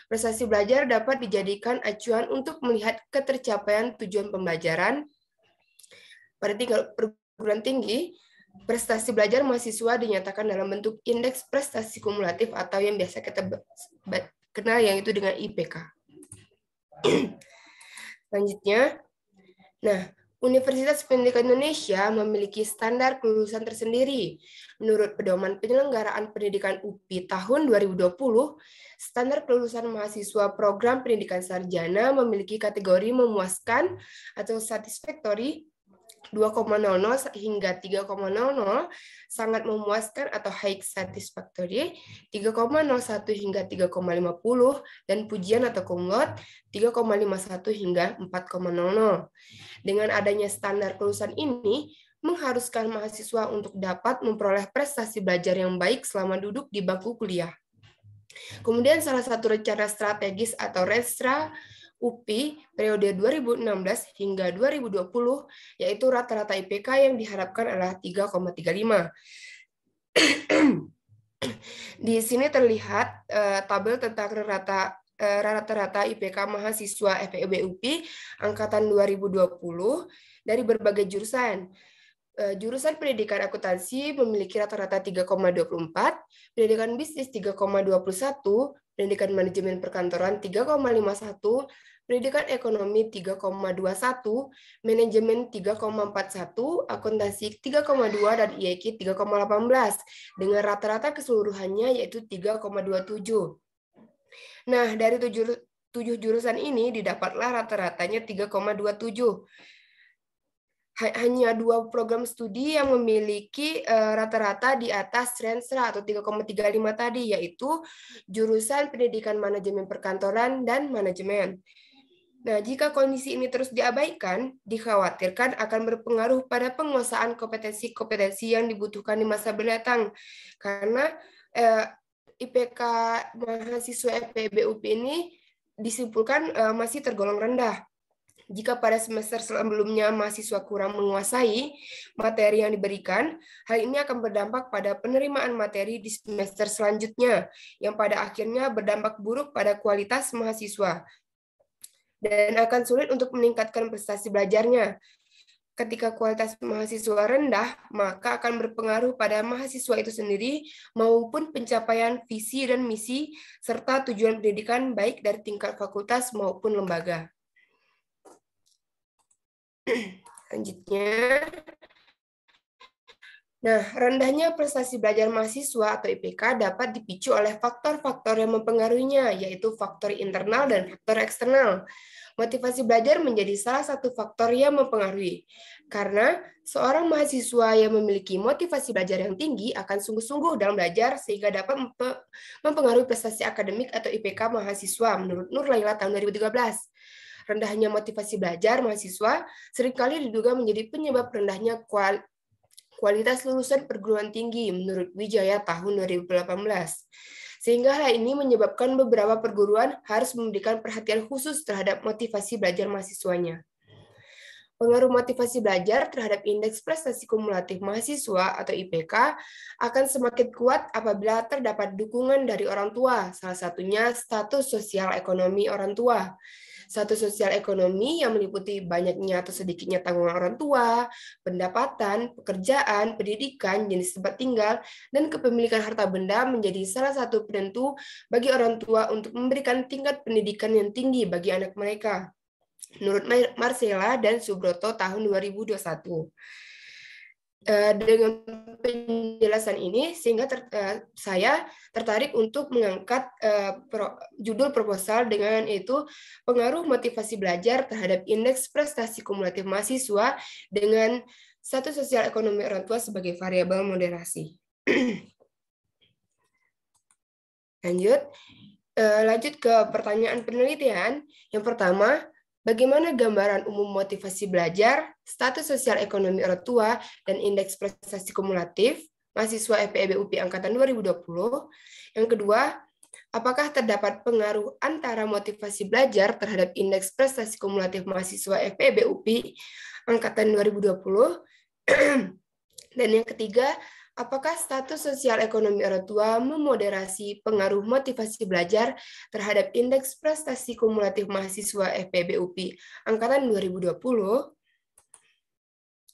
Prestasi belajar dapat dijadikan acuan untuk melihat ketercapaian tujuan pembelajaran pada tingkat perguruan tinggi. Prestasi belajar mahasiswa dinyatakan dalam bentuk indeks prestasi kumulatif atau yang biasa kita kenal yang itu dengan IPK. Selanjutnya, Universitas Pendidikan Indonesia memiliki standar kelulusan tersendiri. Menurut Pedoman Penyelenggaraan Pendidikan UPI tahun 2020, standar kelulusan mahasiswa program pendidikan sarjana memiliki kategori memuaskan atau satisfactory 2,00 hingga 3,00, sangat memuaskan atau high satisfactory 3,01 hingga 3,50, dan pujian atau cum laude 3,51 hingga 4,00. Dengan adanya standar kelulusan ini, mengharuskan mahasiswa untuk dapat memperoleh prestasi belajar yang baik selama duduk di bangku kuliah. Kemudian salah satu rencana strategis atau RESTRA UPI periode 2016 hingga 2020, yaitu rata-rata IPK yang diharapkan adalah 3,35. Di sini terlihat tabel tentang rata-rata IPK mahasiswa FEB UPI angkatan 2020 dari berbagai jurusan. Jurusan pendidikan akuntansi memiliki rata-rata 3,24, pendidikan bisnis 3,21, pendidikan manajemen perkantoran 3,51, pendidikan ekonomi 3,21, manajemen 3,41, akuntansi 3,2, dan IEK 3,18, dengan rata-rata keseluruhannya yaitu 3,27. Nah, dari 7 jurusan ini didapatlah rata-ratanya 3,27. Hanya 2 program studi yang memiliki rata-rata di atas RENSRA atau 3,35 tadi, yaitu jurusan pendidikan manajemen perkantoran dan manajemen. Nah, jika kondisi ini terus diabaikan, dikhawatirkan akan berpengaruh pada penguasaan kompetensi-kompetensi yang dibutuhkan di masa mendatang. Karena IPK mahasiswa FEB UPI ini disimpulkan masih tergolong rendah. Jika pada semester sebelumnya mahasiswa kurang menguasai materi yang diberikan, hal ini akan berdampak pada penerimaan materi di semester selanjutnya, yang pada akhirnya berdampak buruk pada kualitas mahasiswa dan akan sulit untuk meningkatkan prestasi belajarnya. Ketika kualitas mahasiswa rendah, maka akan berpengaruh pada mahasiswa itu sendiri maupun pencapaian visi dan misi serta tujuan pendidikan baik dari tingkat fakultas maupun lembaga. Selanjutnya, rendahnya prestasi belajar mahasiswa atau IPK dapat dipicu oleh faktor-faktor yang mempengaruhinya, yaitu faktor internal dan faktor eksternal. Motivasi belajar menjadi salah satu faktor yang mempengaruhi, karena seorang mahasiswa yang memiliki motivasi belajar yang tinggi akan sungguh-sungguh dalam belajar sehingga dapat mempengaruhi prestasi akademik atau IPK mahasiswa, menurut Nur Laila tahun 2013. Rendahnya motivasi belajar mahasiswa seringkali diduga menjadi penyebab rendahnya kualitas lulusan perguruan tinggi menurut Wijaya tahun 2018. Sehingga hal ini menyebabkan beberapa perguruan harus memberikan perhatian khusus terhadap motivasi belajar mahasiswanya. Pengaruh motivasi belajar terhadap indeks prestasi kumulatif mahasiswa atau IPK akan semakin kuat apabila terdapat dukungan dari orang tua, salah satunya status sosial ekonomi orang tua. Status sosial ekonomi yang meliputi banyaknya atau sedikitnya tanggungan orang tua, pendapatan, pekerjaan, pendidikan, jenis tempat tinggal, dan kepemilikan harta benda menjadi salah satu penentu bagi orang tua untuk memberikan tingkat pendidikan yang tinggi bagi anak mereka. Menurut Marcella dan Subroto tahun 2021. Dengan penjelasan ini, sehingga saya tertarik untuk mengangkat judul proposal dengan itu pengaruh motivasi belajar terhadap indeks prestasi kumulatif mahasiswa dengan status sosial ekonomi orang tua sebagai variabel moderasi. Lanjut ke pertanyaan penelitian. Yang pertama, bagaimana gambaran umum motivasi belajar, status sosial ekonomi orang tua, dan indeks prestasi kumulatif mahasiswa FEB UPI angkatan 2020? Yang kedua, apakah terdapat pengaruh antara motivasi belajar terhadap indeks prestasi kumulatif mahasiswa FEB-UPI angkatan 2020? Dan yang ketiga, apakah status sosial ekonomi orang tua memoderasi pengaruh motivasi belajar terhadap indeks prestasi kumulatif mahasiswa FEB-UPI angkatan 2020?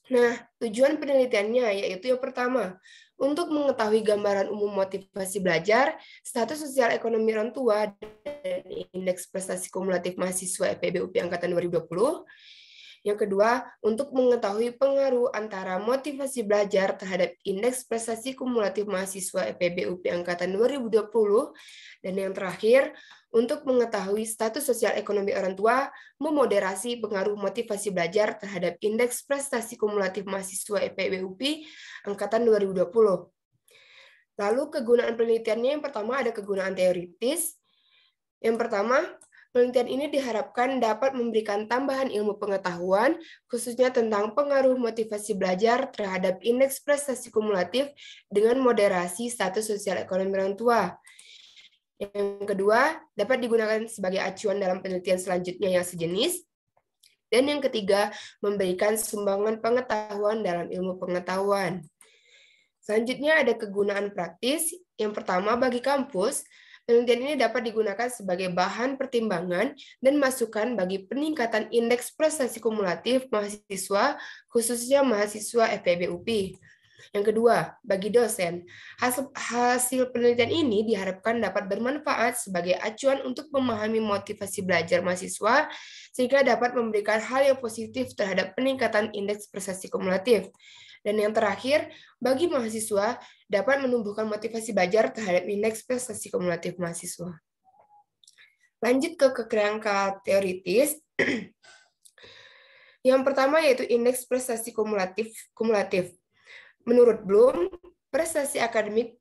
Nah, tujuan penelitiannya yaitu yang pertama, untuk mengetahui gambaran umum motivasi belajar, status sosial ekonomi orang tua, dan indeks prestasi kumulatif mahasiswa FEB-UPI angkatan 2020. Yang kedua, untuk mengetahui pengaruh antara motivasi belajar terhadap indeks prestasi kumulatif mahasiswa FEB-UPI angkatan 2020. Dan yang terakhir, untuk mengetahui status sosial ekonomi orang tua, memoderasi pengaruh motivasi belajar terhadap indeks prestasi kumulatif mahasiswa FEB-UPI angkatan 2020. Lalu kegunaan penelitiannya yang pertama ada kegunaan teoritis. Yang pertama, penelitian ini diharapkan dapat memberikan tambahan ilmu pengetahuan, khususnya tentang pengaruh motivasi belajar terhadap indeks prestasi kumulatif dengan moderasi status sosial ekonomi orang tua. Yang kedua, dapat digunakan sebagai acuan dalam penelitian selanjutnya yang sejenis. Dan yang ketiga, memberikan sumbangan pengetahuan dalam ilmu pengetahuan. Selanjutnya ada kegunaan praktis. Yang pertama, bagi kampus, penelitian ini dapat digunakan sebagai bahan pertimbangan dan masukan bagi peningkatan indeks prestasi kumulatif mahasiswa, khususnya mahasiswa FEB-UPI. Yang kedua, bagi dosen, hasil penelitian ini diharapkan dapat bermanfaat sebagai acuan untuk memahami motivasi belajar mahasiswa, sehingga dapat memberikan hal yang positif terhadap peningkatan indeks prestasi kumulatif. Dan yang terakhir, bagi mahasiswa, dapat menumbuhkan motivasi belajar terhadap indeks prestasi kumulatif mahasiswa. Lanjut ke kerangka teoritis. Yang pertama yaitu indeks prestasi kumulatif. Menurut Bloom, prestasi akademik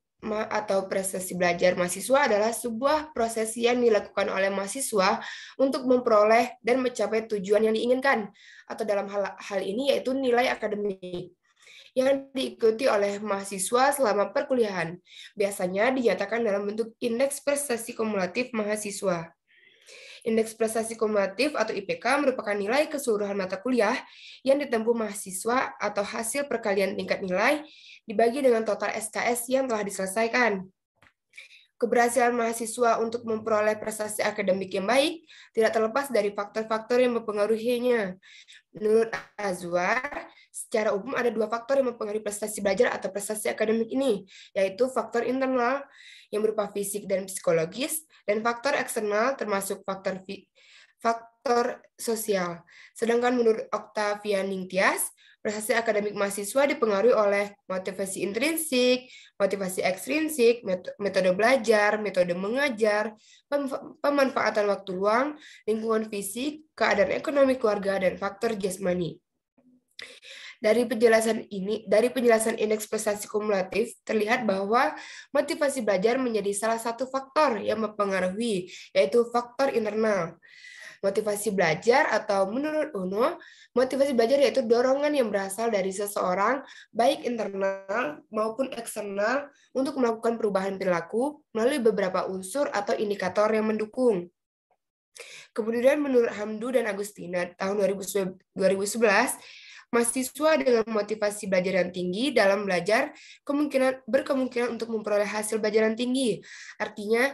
atau prestasi belajar mahasiswa adalah sebuah proses yang dilakukan oleh mahasiswa untuk memperoleh dan mencapai tujuan yang diinginkan, atau dalam hal ini yaitu nilai akademik yang diikuti oleh mahasiswa selama perkuliahan. Biasanya dinyatakan dalam bentuk indeks prestasi kumulatif mahasiswa. Indeks prestasi kumulatif atau IPK merupakan nilai keseluruhan mata kuliah yang ditempuh mahasiswa atau hasil perkalian tingkat nilai dibagi dengan total SKS yang telah diselesaikan. Keberhasilan mahasiswa untuk memperoleh prestasi akademik yang baik tidak terlepas dari faktor-faktor yang mempengaruhinya. Menurut Azwar, secara umum ada dua faktor yang mempengaruhi prestasi belajar atau prestasi akademik ini, yaitu faktor internal yang berupa fisik dan psikologis, dan faktor eksternal termasuk faktor sosial. Sedangkan menurut Octavia Ningtyas, prestasi akademik mahasiswa dipengaruhi oleh motivasi intrinsik, motivasi ekstrinsik, metode belajar, metode mengajar, pemanfaatan waktu luang, lingkungan fisik, keadaan ekonomi keluarga, dan faktor jasmani. Dari penjelasan indeks prestasi kumulatif, terlihat bahwa motivasi belajar menjadi salah satu faktor yang mempengaruhi, yaitu faktor internal. Motivasi belajar atau menurut UNO, motivasi belajar yaitu dorongan yang berasal dari seseorang, baik internal maupun eksternal, untuk melakukan perubahan perilaku melalui beberapa unsur atau indikator yang mendukung. Kemudian menurut Hamdu dan Agustina tahun 2011, mahasiswa dengan motivasi belajar yang tinggi dalam belajar berkemungkinan untuk memperoleh hasil belajar yang tinggi. Artinya,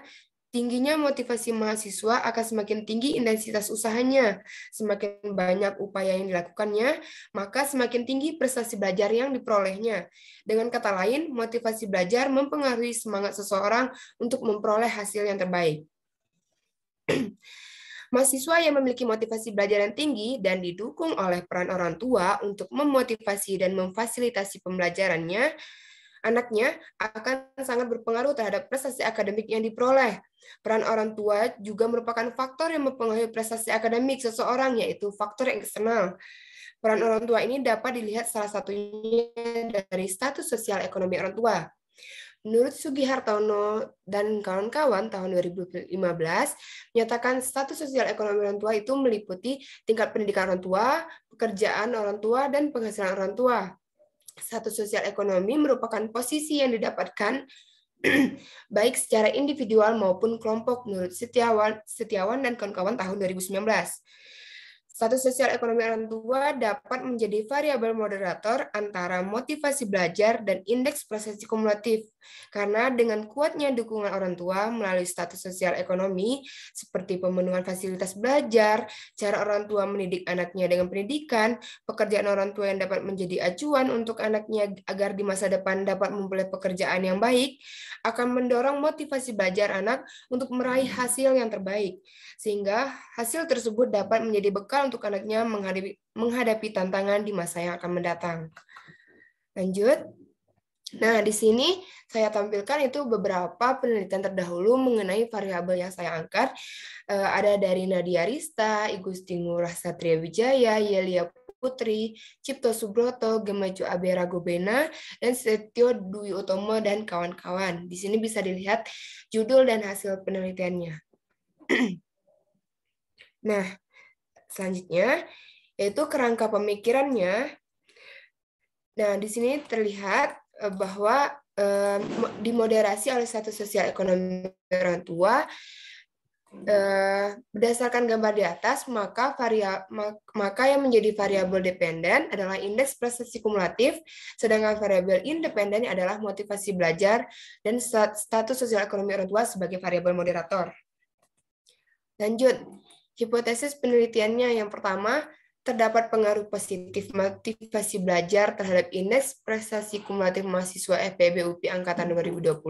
tingginya motivasi mahasiswa akan semakin tinggi intensitas usahanya. Semakin banyak upaya yang dilakukannya, maka semakin tinggi prestasi belajar yang diperolehnya. Dengan kata lain, motivasi belajar mempengaruhi semangat seseorang untuk memperoleh hasil yang terbaik. Mahasiswa yang memiliki motivasi belajar yang tinggi dan didukung oleh peran orang tua untuk memotivasi dan memfasilitasi pembelajarannya, anaknya akan sangat berpengaruh terhadap prestasi akademik yang diperoleh. Peran orang tua juga merupakan faktor yang mempengaruhi prestasi akademik seseorang, yaitu faktor eksternal. Peran orang tua ini dapat dilihat salah satunya dari status sosial ekonomi orang tua. Menurut Sugihartono dan kawan-kawan tahun 2015, menyatakan status sosial ekonomi orang tua itu meliputi tingkat pendidikan orang tua, pekerjaan orang tua, dan penghasilan orang tua. Status sosial ekonomi merupakan posisi yang didapatkan baik secara individual maupun kelompok menurut Setiawan dan kawan-kawan tahun 2019. Status sosial ekonomi orang tua dapat menjadi variabel moderator antara motivasi belajar dan indeks prestasi kumulatif. Karena dengan kuatnya dukungan orang tua melalui status sosial ekonomi, seperti pemenuhan fasilitas belajar, cara orang tua mendidik anaknya dengan pendidikan, pekerjaan orang tua yang dapat menjadi acuan untuk anaknya agar di masa depan dapat memperoleh pekerjaan yang baik, akan mendorong motivasi belajar anak untuk meraih hasil yang terbaik. Sehingga hasil tersebut dapat menjadi bekal untuk anaknya menghadapi tantangan di masa yang akan mendatang. Lanjut. Nah, di sini saya tampilkan itu beberapa penelitian terdahulu mengenai variabel yang saya angkat. Ada dari Nadia Rista, Igusti Ngurah Satria Wijaya, Yelia Putri, Cipto Subroto, Gemejo Abera Gobena, dan Setio Dwi Utomo dan kawan-kawan. Di sini bisa dilihat judul dan hasil penelitiannya. Nah, selanjutnya yaitu kerangka pemikirannya. Nah, di sini terlihat bahwa dimoderasi oleh status sosial ekonomi orang tua. Berdasarkan gambar di atas, maka yang menjadi variabel dependen adalah indeks prestasi kumulatif, sedangkan variabel independen adalah motivasi belajar dan status sosial ekonomi orang tua sebagai variabel moderator. Lanjut, hipotesis penelitiannya yang pertama, terdapat pengaruh positif motivasi belajar terhadap indeks prestasi kumulatif mahasiswa FPIB UPI angkatan 2020.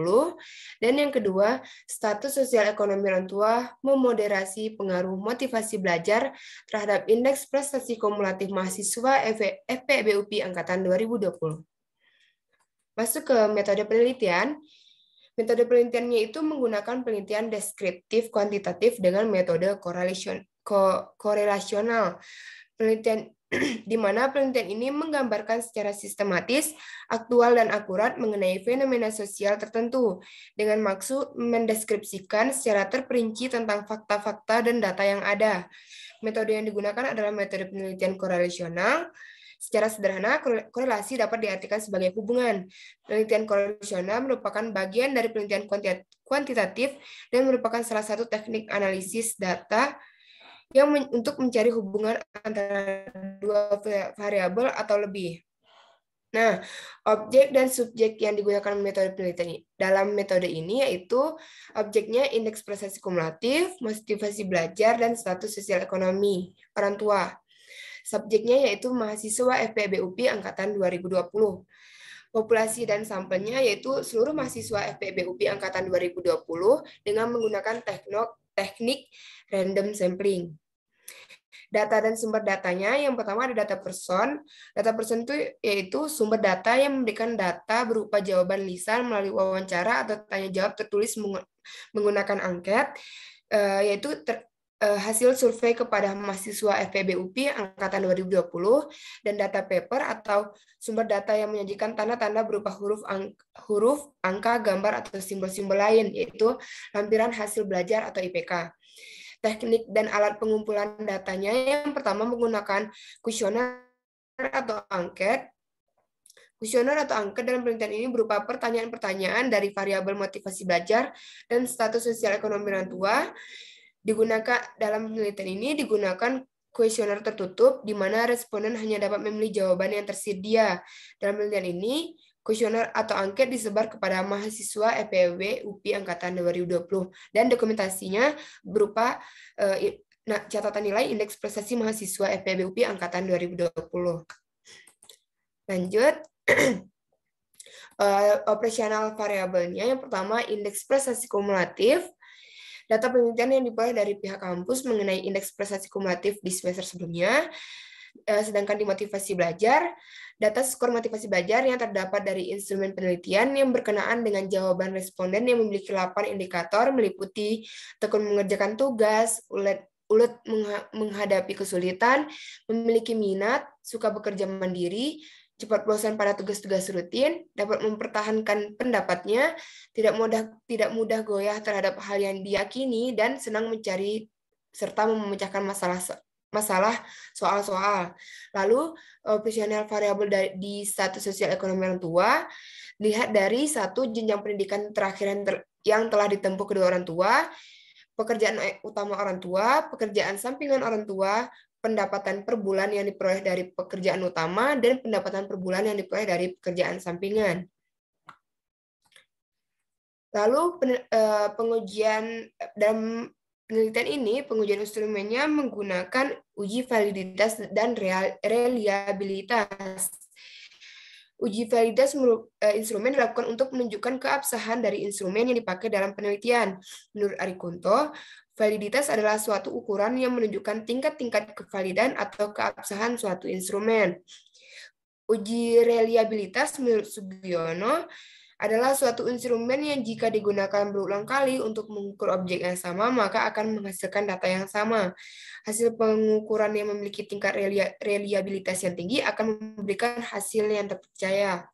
Dan yang kedua, status sosial ekonomi orang tua memoderasi pengaruh motivasi belajar terhadap indeks prestasi kumulatif mahasiswa FPIB UPI angkatan 2020. Masuk ke metode penelitian. Metode penelitiannya itu menggunakan penelitian deskriptif kuantitatif dengan metode korelasional. Penelitian di mana penelitian ini menggambarkan secara sistematis, aktual, dan akurat mengenai fenomena sosial tertentu dengan maksud mendeskripsikan secara terperinci tentang fakta-fakta dan data yang ada. Metode yang digunakan adalah metode penelitian korelasional. Secara sederhana, korelasi dapat diartikan sebagai hubungan. Penelitian korelasional merupakan bagian dari penelitian kuantitatif dan merupakan salah satu teknik analisis data yang untuk mencari hubungan antara dua variabel atau lebih. Nah, objek dan subjek yang digunakan metode penelitian dalam metode ini yaitu objeknya indeks prestasi kumulatif, motivasi belajar, dan status sosial ekonomi orang tua. Subjeknya yaitu mahasiswa FPIB UPI angkatan 2020. Populasi dan sampelnya yaitu seluruh mahasiswa FPIB UPI angkatan 2020 dengan menggunakan teknik random sampling. Data dan sumber datanya, yang pertama ada data person. Data person itu yaitu sumber data yang memberikan data berupa jawaban lisan melalui wawancara atau tanya jawab tertulis menggunakan angket, yaitu hasil survei kepada mahasiswa FPIB UPI angkatan 2020, dan data paper atau sumber data yang menyajikan tanda-tanda berupa huruf, angka, gambar, atau simbol-simbol lain, yaitu lampiran hasil belajar atau IPK. Teknik dan alat pengumpulan datanya yang pertama menggunakan kuesioner atau angket. Kuesioner atau angket dalam penelitian ini berupa pertanyaan-pertanyaan dari variabel motivasi belajar dan status sosial ekonomi orang tua. Dalam penelitian ini digunakan kuesioner tertutup di mana responden hanya dapat memilih jawaban yang tersedia. Dalam penelitian ini, kuesioner atau angket disebar kepada mahasiswa FPIB UPI angkatan 2020 dan dokumentasinya berupa catatan nilai indeks prestasi mahasiswa FPIB UPI angkatan 2020. Lanjut. Operasional variabelnya yang pertama indeks prestasi kumulatif. Data penelitian yang diperoleh dari pihak kampus mengenai indeks prestasi kumulatif di semester sebelumnya. Sedangkan di motivasi belajar, data skor motivasi belajar yang terdapat dari instrumen penelitian yang berkenaan dengan jawaban responden yang memiliki 8 indikator meliputi tekun mengerjakan tugas, ulet menghadapi kesulitan, memiliki minat, suka bekerja mandiri, cepat bosan pada tugas-tugas rutin, dapat mempertahankan pendapatnya, tidak mudah goyah terhadap hal yang diyakini, dan senang mencari serta memecahkan masalah masalah soal-soal. Lalu operasional variabel di status sosial ekonomi orang tua lihat dari satu jenjang pendidikan terakhir yang telah ditempuh kedua orang tua, pekerjaan utama orang tua, pekerjaan sampingan orang tua, pendapatan per bulan yang diperoleh dari pekerjaan utama, dan pendapatan per bulan yang diperoleh dari pekerjaan sampingan. Lalu pengujian dalam penelitian ini, pengujian instrumennya menggunakan uji validitas dan reliabilitas. Uji validitas instrumen dilakukan untuk menunjukkan keabsahan dari instrumen yang dipakai dalam penelitian. Menurut Arikunto, validitas adalah suatu ukuran yang menunjukkan tingkat-tingkat kevalidan atau keabsahan suatu instrumen. Uji reliabilitas menurut Sugiono adalah suatu instrumen yang jika digunakan berulang kali untuk mengukur objek yang sama, maka akan menghasilkan data yang sama. Hasil pengukuran yang memiliki tingkat reliabilitas yang tinggi akan memberikan hasil yang terpercaya.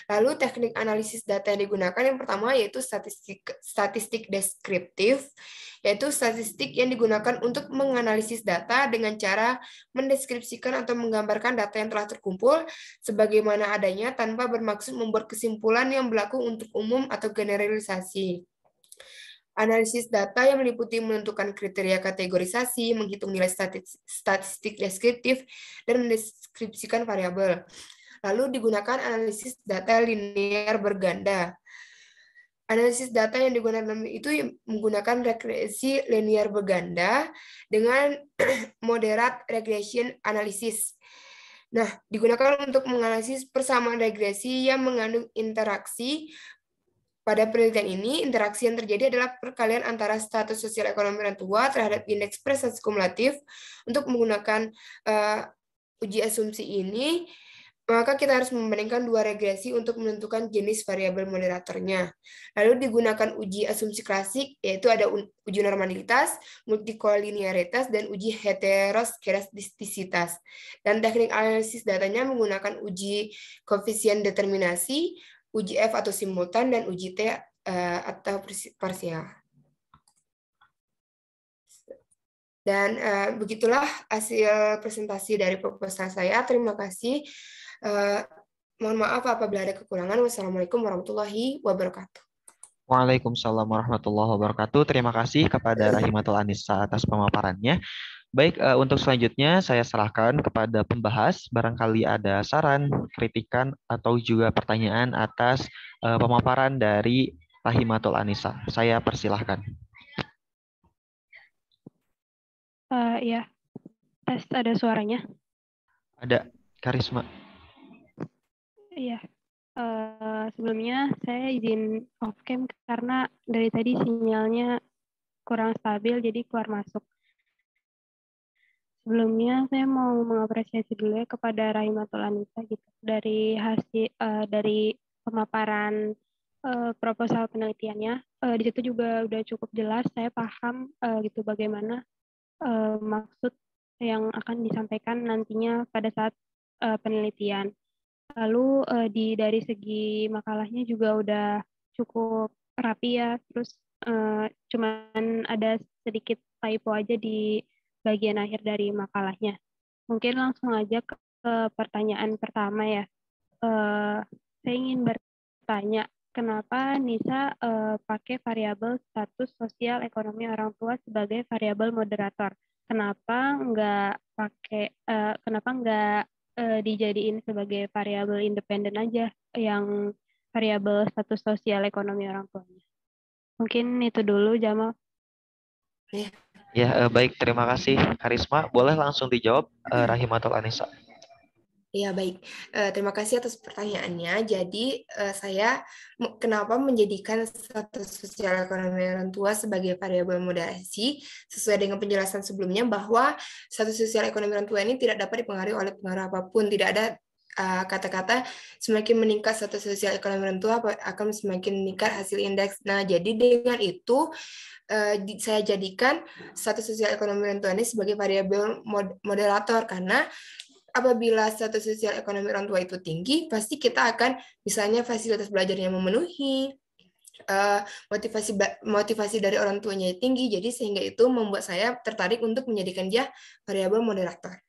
Lalu teknik analisis data yang digunakan yang pertama yaitu statistik deskriptif, yaitu statistik yang digunakan untuk menganalisis data dengan cara mendeskripsikan atau menggambarkan data yang telah terkumpul sebagaimana adanya tanpa bermaksud membuat kesimpulan yang berlaku untuk umum atau generalisasi. Analisis data yang meliputi menentukan kriteria kategorisasi, menghitung nilai statistik deskriptif, dan mendeskripsikan variabel. Lalu digunakan analisis data linear berganda. Analisis data yang digunakan itu menggunakan regresi linear berganda dengan moderate regression analysis. Nah, digunakan untuk menganalisis persamaan regresi yang mengandung interaksi. Pada penelitian ini, interaksi yang terjadi adalah perkalian antara status sosial ekonomi orang tua terhadap indeks prestasi kumulatif. Untuk menggunakan uji asumsi ini, maka kita harus membandingkan dua regresi untuk menentukan jenis variabel moderatornya. Lalu digunakan uji asumsi klasik, yaitu ada uji normalitas, multikolinearitas, dan uji heteroskedastisitas. Dan teknik analisis datanya menggunakan uji koefisien determinasi, uji F atau simultan, dan uji T atau parsial. Dan begitulah hasil presentasi dari proposal saya. Terima kasih. Mohon maaf apabila ada kekurangan. Wassalamualaikum warahmatullahi wabarakatuh. Waalaikumsalam warahmatullahi wabarakatuh. Terima kasih kepada Rahimatul Anissa atas pemaparannya. Baik, untuk selanjutnya saya serahkan kepada pembahas. Barangkali ada saran, kritikan, atau juga pertanyaan atas pemaparan dari Rahimatul Anissa. Saya persilahkan. Ya, tes ada suaranya. Ada, Karisma. Iya, sebelumnya saya izin off cam karena dari tadi sinyalnya kurang stabil, jadi keluar masuk. Sebelumnya saya mau mengapresiasi dulu ya kepada Rahimatul Anissa gitu dari hasil dari pemaparan proposal penelitiannya. Di situ juga udah cukup jelas, saya paham gitu bagaimana maksud yang akan disampaikan nantinya pada saat penelitian. Lalu dari segi makalahnya juga udah cukup rapi ya, terus cuman ada sedikit typo aja di bagian akhir dari makalahnya. Mungkin langsung aja ke pertanyaan pertama ya. Saya ingin bertanya, kenapa Nisa pakai variabel status sosial ekonomi orang tua sebagai variabel moderator? Kenapa nggak dijadiin sebagai variabel independen aja yang variabel status sosial ekonomi orang tuanya? Mungkin itu dulu, Jamal. Ya, baik. Terima kasih, Karisma. Boleh langsung dijawab, Rahimatul Anissa. Ya, baik. Terima kasih atas pertanyaannya. Jadi, saya kenapa menjadikan status sosial ekonomi orang tua sebagai variabel moderasi, sesuai dengan penjelasan sebelumnya bahwa status sosial ekonomi orang tua ini tidak dapat dipengaruhi oleh pengaruh apapun. Tidak ada kata-kata semakin meningkat status sosial ekonomi orang tua akan semakin meningkat hasil indeks. Nah, jadi dengan itu, saya jadikan status sosial ekonomi orang tua ini sebagai variabel moderator, karena apabila status sosial ekonomi orang tua itu tinggi, pasti kita akan misalnya fasilitas belajarnya memenuhi, motivasi dari orang tuanya tinggi, jadi sehingga itu membuat saya tertarik untuk menjadikan dia variabel moderator.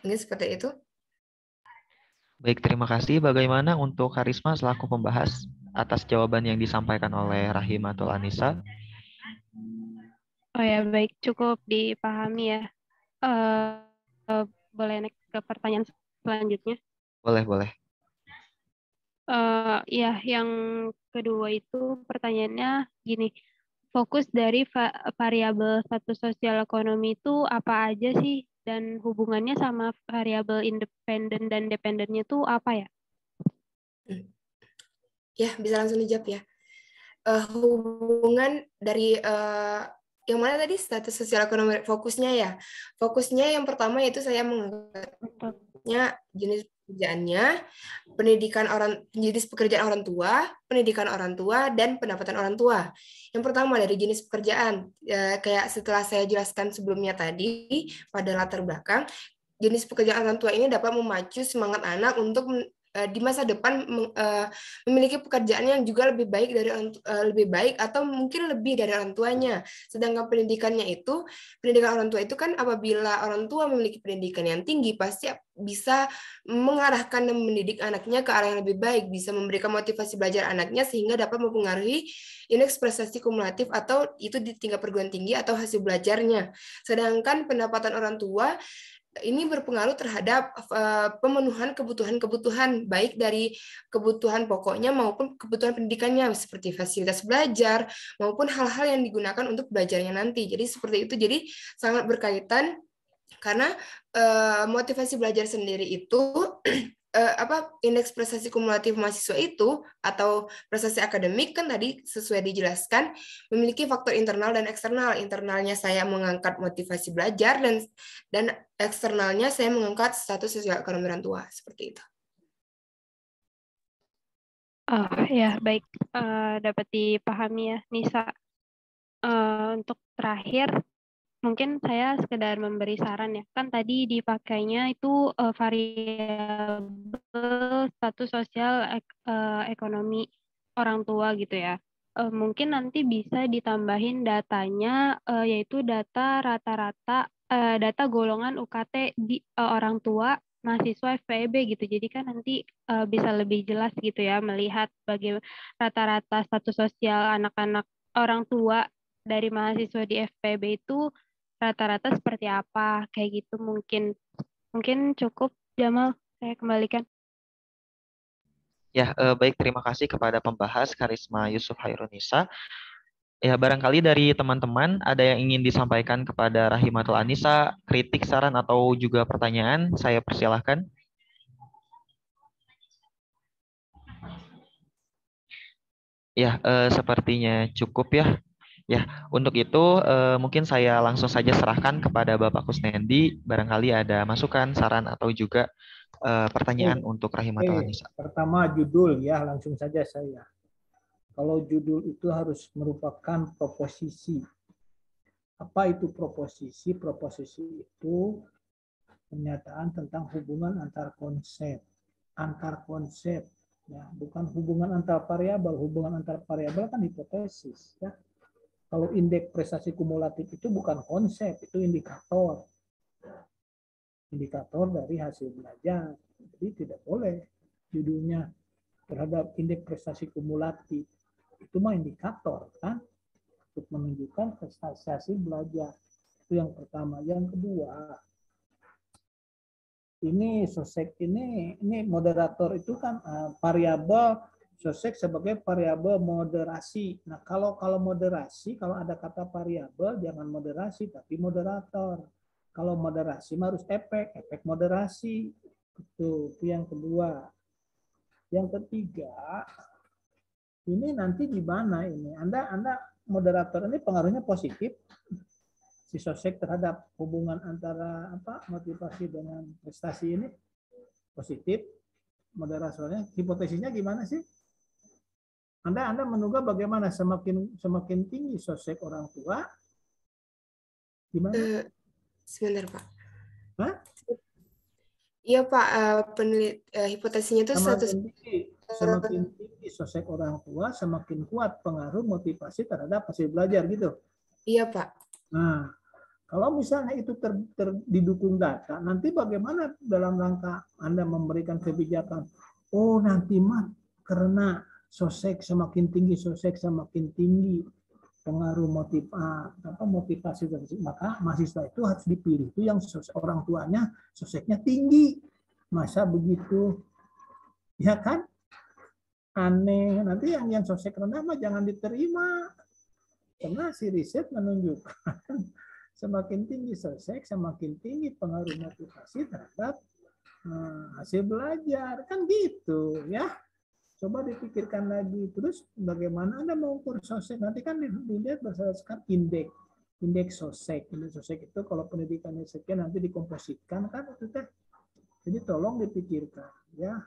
Mungkin seperti itu. Baik, terima kasih. Bagaimana untuk Karisma selaku pembahas atas jawaban yang disampaikan oleh Rahimatul Anisa? Oh ya, baik, cukup dipahami ya. Boleh naik ke pertanyaan selanjutnya? Boleh, boleh. Ya, yang kedua itu pertanyaannya gini, fokus dari variabel status sosial ekonomi itu apa aja sih? Dan hubungannya sama variabel independen dan dependennya itu apa ya? Ya, bisa langsung dijawab ya. Hubungan dari yang mana tadi status sosial ekonomi fokusnya ya. Fokusnya yang pertama yaitu saya menganggapnya jenis pekerjaannya, jenis pekerjaan orang tua, pendidikan orang tua, dan pendapatan orang tua. Yang pertama dari jenis pekerjaan, kayak setelah saya jelaskan sebelumnya tadi pada latar belakang, jenis pekerjaan orang tua ini dapat memacu semangat anak untuk di masa depan memiliki pekerjaan yang juga lebih baik atau mungkin lebih dari orang tuanya. Sedangkan pendidikan orang tua itu kan apabila orang tua memiliki pendidikan yang tinggi pasti bisa mengarahkan dan mendidik anaknya ke arah yang lebih baik, bisa memberikan motivasi belajar anaknya sehingga dapat mempengaruhi indeks prestasi kumulatif atau itu di tingkat perguruan tinggi atau hasil belajarnya. Sedangkan pendapatan orang tua ini berpengaruh terhadap pemenuhan kebutuhan-kebutuhan baik dari kebutuhan pokoknya maupun kebutuhan pendidikannya seperti fasilitas belajar maupun hal-hal yang digunakan untuk belajarnya nanti. Jadi seperti itu. Jadi sangat berkaitan karena motivasi belajar sendiri itu indeks prestasi kumulatif mahasiswa itu atau prestasi akademik kan tadi sesuai dijelaskan memiliki faktor internal dan eksternal. Internalnya saya mengangkat motivasi belajar dan eksternalnya saya mengangkat status sosial ekonomi orang tua seperti itu. Oh ya, baik, dapat dipahami ya, Nisa. Untuk terakhir, mungkin saya sekedar memberi saran ya. Kan tadi dipakainya itu variabel status sosial ekonomi orang tua gitu ya. Mungkin nanti bisa ditambahin datanya yaitu data rata-rata data golongan UKT di orang tua mahasiswa FPEB gitu. Jadi kan nanti bisa lebih jelas gitu ya melihat bagaimana rata-rata status sosial anak-anak orang tua dari mahasiswa di FPEB itu rata-rata seperti apa kayak gitu. Mungkin cukup, Jamal, saya kembalikan. Ya, baik, terima kasih kepada pembahas Karisma Yusuf Hairunisa. Ya, barangkali dari teman-teman ada yang ingin disampaikan kepada Rahimatul Anisa, kritik, saran, atau juga pertanyaan, saya persilahkan. Ya, sepertinya cukup ya. Ya, untuk itu mungkin saya langsung saja serahkan kepada Bapak Kusnendi, barangkali ada masukan, saran, atau juga pertanyaan untuk Rahimatul Anisa. Pertama judul ya, langsung saja saya. Kalau judul itu harus merupakan proposisi. Apa itu proposisi? Proposisi itu pernyataan tentang hubungan antar konsep. Antar konsep, ya, bukan hubungan antar variabel. Hubungan antar variabel kan hipotesis. Ya. Kalau indeks prestasi kumulatif itu bukan konsep, itu indikator. Indikator dari hasil belajar. Jadi tidak boleh judulnya terhadap indeks prestasi kumulatif. Itu mah indikator kan untuk menunjukkan prestasi belajar. Itu yang pertama. Yang kedua, ini sosek ini moderator itu kan variabel sosek sebagai variabel moderasi. Nah, kalau moderasi, kalau ada kata variabel jangan moderasi tapi moderator. Kalau moderasi harus efek moderasi. Itu yang kedua. Yang ketiga, ini nanti gimana ini? Anda moderator ini pengaruhnya positif si sosek terhadap hubungan antara motivasi dengan prestasi ini positif. Moderatornya hipotesisnya gimana sih? Anda menduga bagaimana semakin tinggi sosek orang tua? Gimana? Sebentar, Pak. Hah? Iya, Pak. Hipotesisnya itu Semakin tinggi Semakin tinggi sosek orang tua, semakin kuat pengaruh motivasi terhadap hasil belajar gitu. Iya, Pak. Nah, kalau misalnya itu didukung data, nanti bagaimana dalam rangka Anda memberikan kebijakan? Oh, nanti mah karena sosek semakin tinggi, sosek semakin tinggi pengaruh motivasi tersebut, maka mahasiswa itu harus dipilih itu yang orang tuanya soseknya tinggi. Masa begitu? Ya kan? Aneh. Nanti yang sosek rendah mah jangan diterima. Karena si riset menunjukkan semakin tinggi sosek, semakin tinggi pengaruh motivasi terhadap hasil belajar. Kan gitu ya. Coba dipikirkan lagi. Terus bagaimana Anda mengukur sosek? Nanti kan dilihat berdasarkan indeks sosek. Indeks sosek itu kalau pendidikannya sekian nanti dikompositkan kan itu teh. Jadi tolong dipikirkan ya.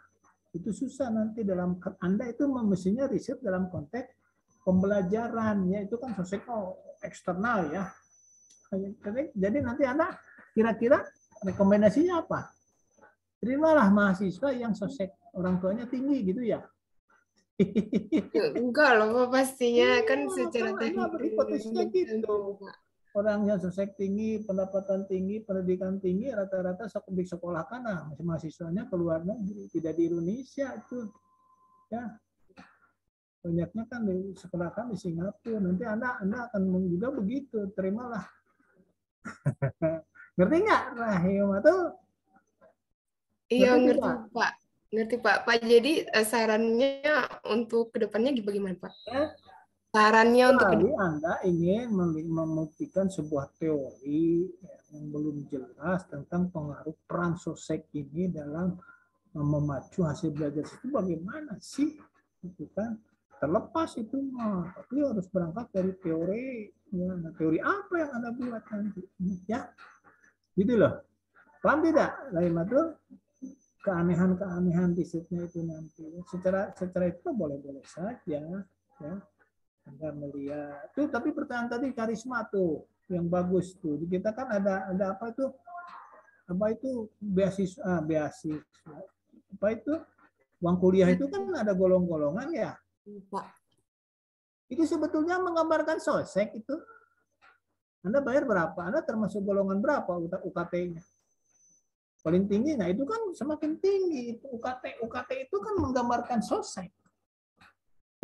Itu susah nanti dalam Anda itu mestinya riset dalam konteks pembelajaran ya, itu kan sosek eksternal ya. Jadi nanti Anda kira-kira rekomendasinya apa? Terimalah mahasiswa yang sosek orang tuanya tinggi gitu ya. Enggak loh, pastinya kan secara Karena berhipotesisnya gitu. Orang yang sosek tinggi, pendapatan tinggi, pendidikan tinggi, rata-rata di sekolah kan, mahasiswanya ke luar negeri, tidak di Indonesia itu. Ya, banyaknya kan di sekolah kan di Singapura. Nanti Anda akan juga begitu, terimalah. Ngerti nggak, Rahim? Atau iya, ngerti Pak. Ngerti Pak. Pak, jadi sarannya untuk kedepannya bagaimana Pak? Sarannya untuk Anda ingin membuktikan sebuah teori yang belum jelas tentang pengaruh peran sosek ini dalam memacu hasil belajar itu bagaimana sih? Itu kan terlepas itu mah, tapi harus berangkat dari teori. Ya, teori apa yang Anda buat nanti? Ya, gitu loh. Paham tidak, Laimatul? Keanehan-keanehan risetnya itu nanti. Secara itu boleh-boleh saja, ya. Anda melihat tuh, tapi pertanyaan tadi karisma tuh yang bagus tuh. Di kita kan ada apa itu beasiswa, apa itu uang kuliah itu kan ada golong-golongan ya. Pak. Itu sebetulnya menggambarkan sosek itu. Anda bayar berapa? Anda termasuk golongan berapa UKT-nya? Paling tinggi, nah itu kan semakin tinggi. UKT itu kan menggambarkan sosek.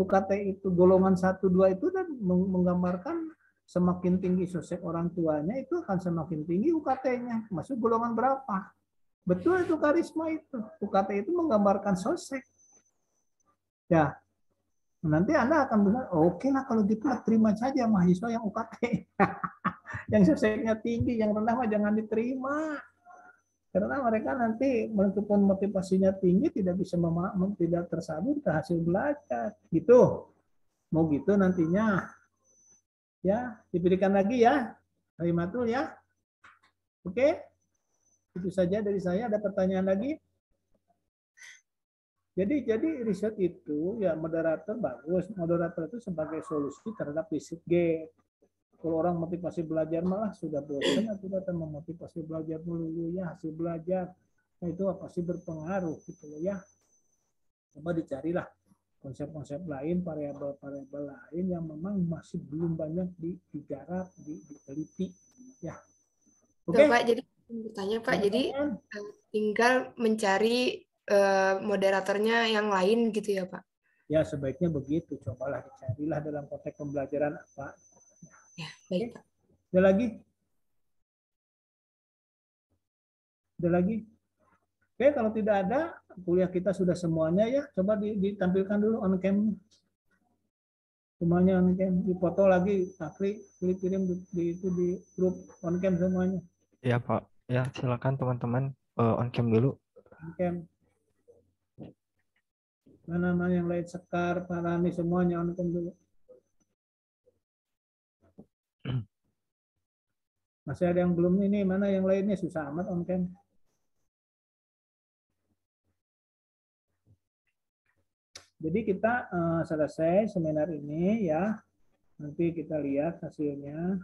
UKT itu golongan 1, 2 itu dan menggambarkan semakin tinggi sosek orang tuanya itu akan semakin tinggi UKT-nya. Masuk golongan berapa? Betul itu karisma itu. UKT itu menggambarkan sosek. Ya. Nanti Anda akan bilang, oke lah kalau gitu terima saja mahasiswa yang UKT. Yang soseknya tinggi, yang rendah mah jangan diterima. Karena mereka nanti meskipun motivasinya tinggi tidak bisa tidak tersalur ke hasil belajar. Gitu. Mau gitu nantinya. Ya, diberikan lagi ya. Halimatul ya. Oke. Itu saja dari saya. Ada pertanyaan lagi? Jadi riset itu ya moderator bagus. Moderator itu sebagai solusi terhadap riset gap. Kalau orang motivasi belajar malah sudah bosan atau datang memotivasi belajar dulu ya hasil belajar. Nah itu pasti berpengaruh gitu loh ya. Coba dicarilah konsep-konsep lain, variabel-variabel lain yang memang masih belum banyak digarap, diteliti ya. Oke. Pak, jadi bertanya Pak, jadi tinggal mencari moderatornya yang lain gitu ya Pak? Ya sebaiknya begitu. Cobalah dicarilah dalam konteks pembelajaran apa. Ya, baik Pak. Ada lagi? Ada lagi? Oke, kalau tidak ada, kuliah kita sudah semuanya ya. Coba ditampilkan dulu on cam. Semuanya on cam. Dipoto lagi, Takri, kirim di grup on cam semuanya. Ya Pak. Ya silakan teman-teman on cam dulu. On cam. Mana yang lain, Sekar, Pak Rani, semuanya on cam dulu. Masih ada yang belum ini, mana yang lainnya susah amat on cam. Jadi kita selesai seminar ini ya. Nanti kita lihat hasilnya.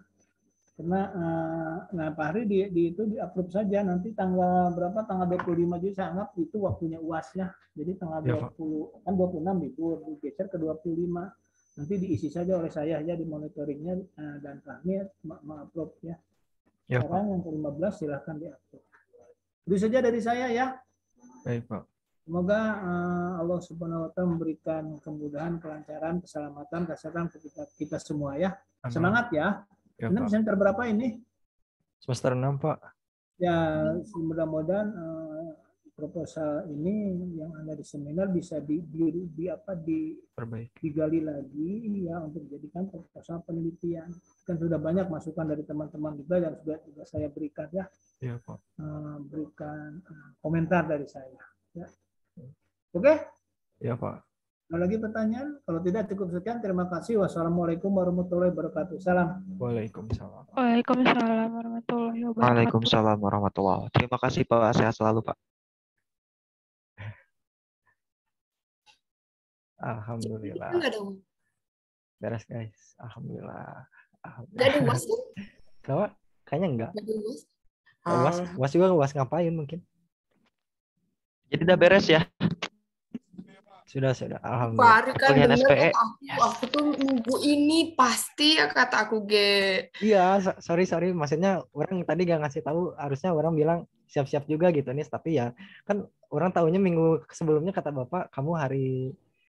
Karena nah Pak Hari itu di-approve saja nanti tanggal berapa, tanggal 25 jadi saya anggap itu waktunya UAS-nya. Jadi tanggal 20 kan 26 libur, digeser ke 25. Nanti diisi saja oleh saya ya di monitoringnya dan kami mengupload ya. Sekarang yang ke-15 silahkan diupload. Itu saja dari saya ya. Baik, Pak. Semoga Allah Subhanahu wa taala memberikan kemudahan, kelancaran, keselamatan, kesehatan kita semua ya. Semangat ya. Ini semester berapa ini? Semester 6, Pak. Ya, mudah-mudahan proposal ini yang ada di seminar bisa digali lagi ya untuk dijadikan proposal penelitian. Kan sudah banyak masukan dari teman-teman juga yang sudah saya berikan ya. Iya, Pak. Berikan komentar dari saya. Ya. Oke? Iya, Pak. Ada lagi pertanyaan? Kalau tidak cukup sekian. Terima kasih. Wassalamualaikum warahmatullahi wabarakatuh. Salam. Waalaikumsalam. Waalaikumsalam warahmatullahi wabarakatuh. Waalaikumsalam warahmatullahi wabarakatuh. Terima kasih Pak. Sehat selalu Pak. Alhamdulillah. Enggak dong. Beres guys. Alhamdulillah. Enggak ada UAS kan? Kenapa? Kayaknya enggak. Enggak ada UAS. UAS juga UAS ngapain mungkin? Jadi udah beres ya? Sudah. Alhamdulillah. Pak Ari kan Kuliah bener SPE. kata aku tuh minggu ini pasti ya kata aku ge. Iya, sorry. Maksudnya orang tadi gak ngasih tahu, harusnya orang bilang siap-siap juga gitu nih. Tapi ya kan orang tahunya minggu sebelumnya kata Bapak kamu hari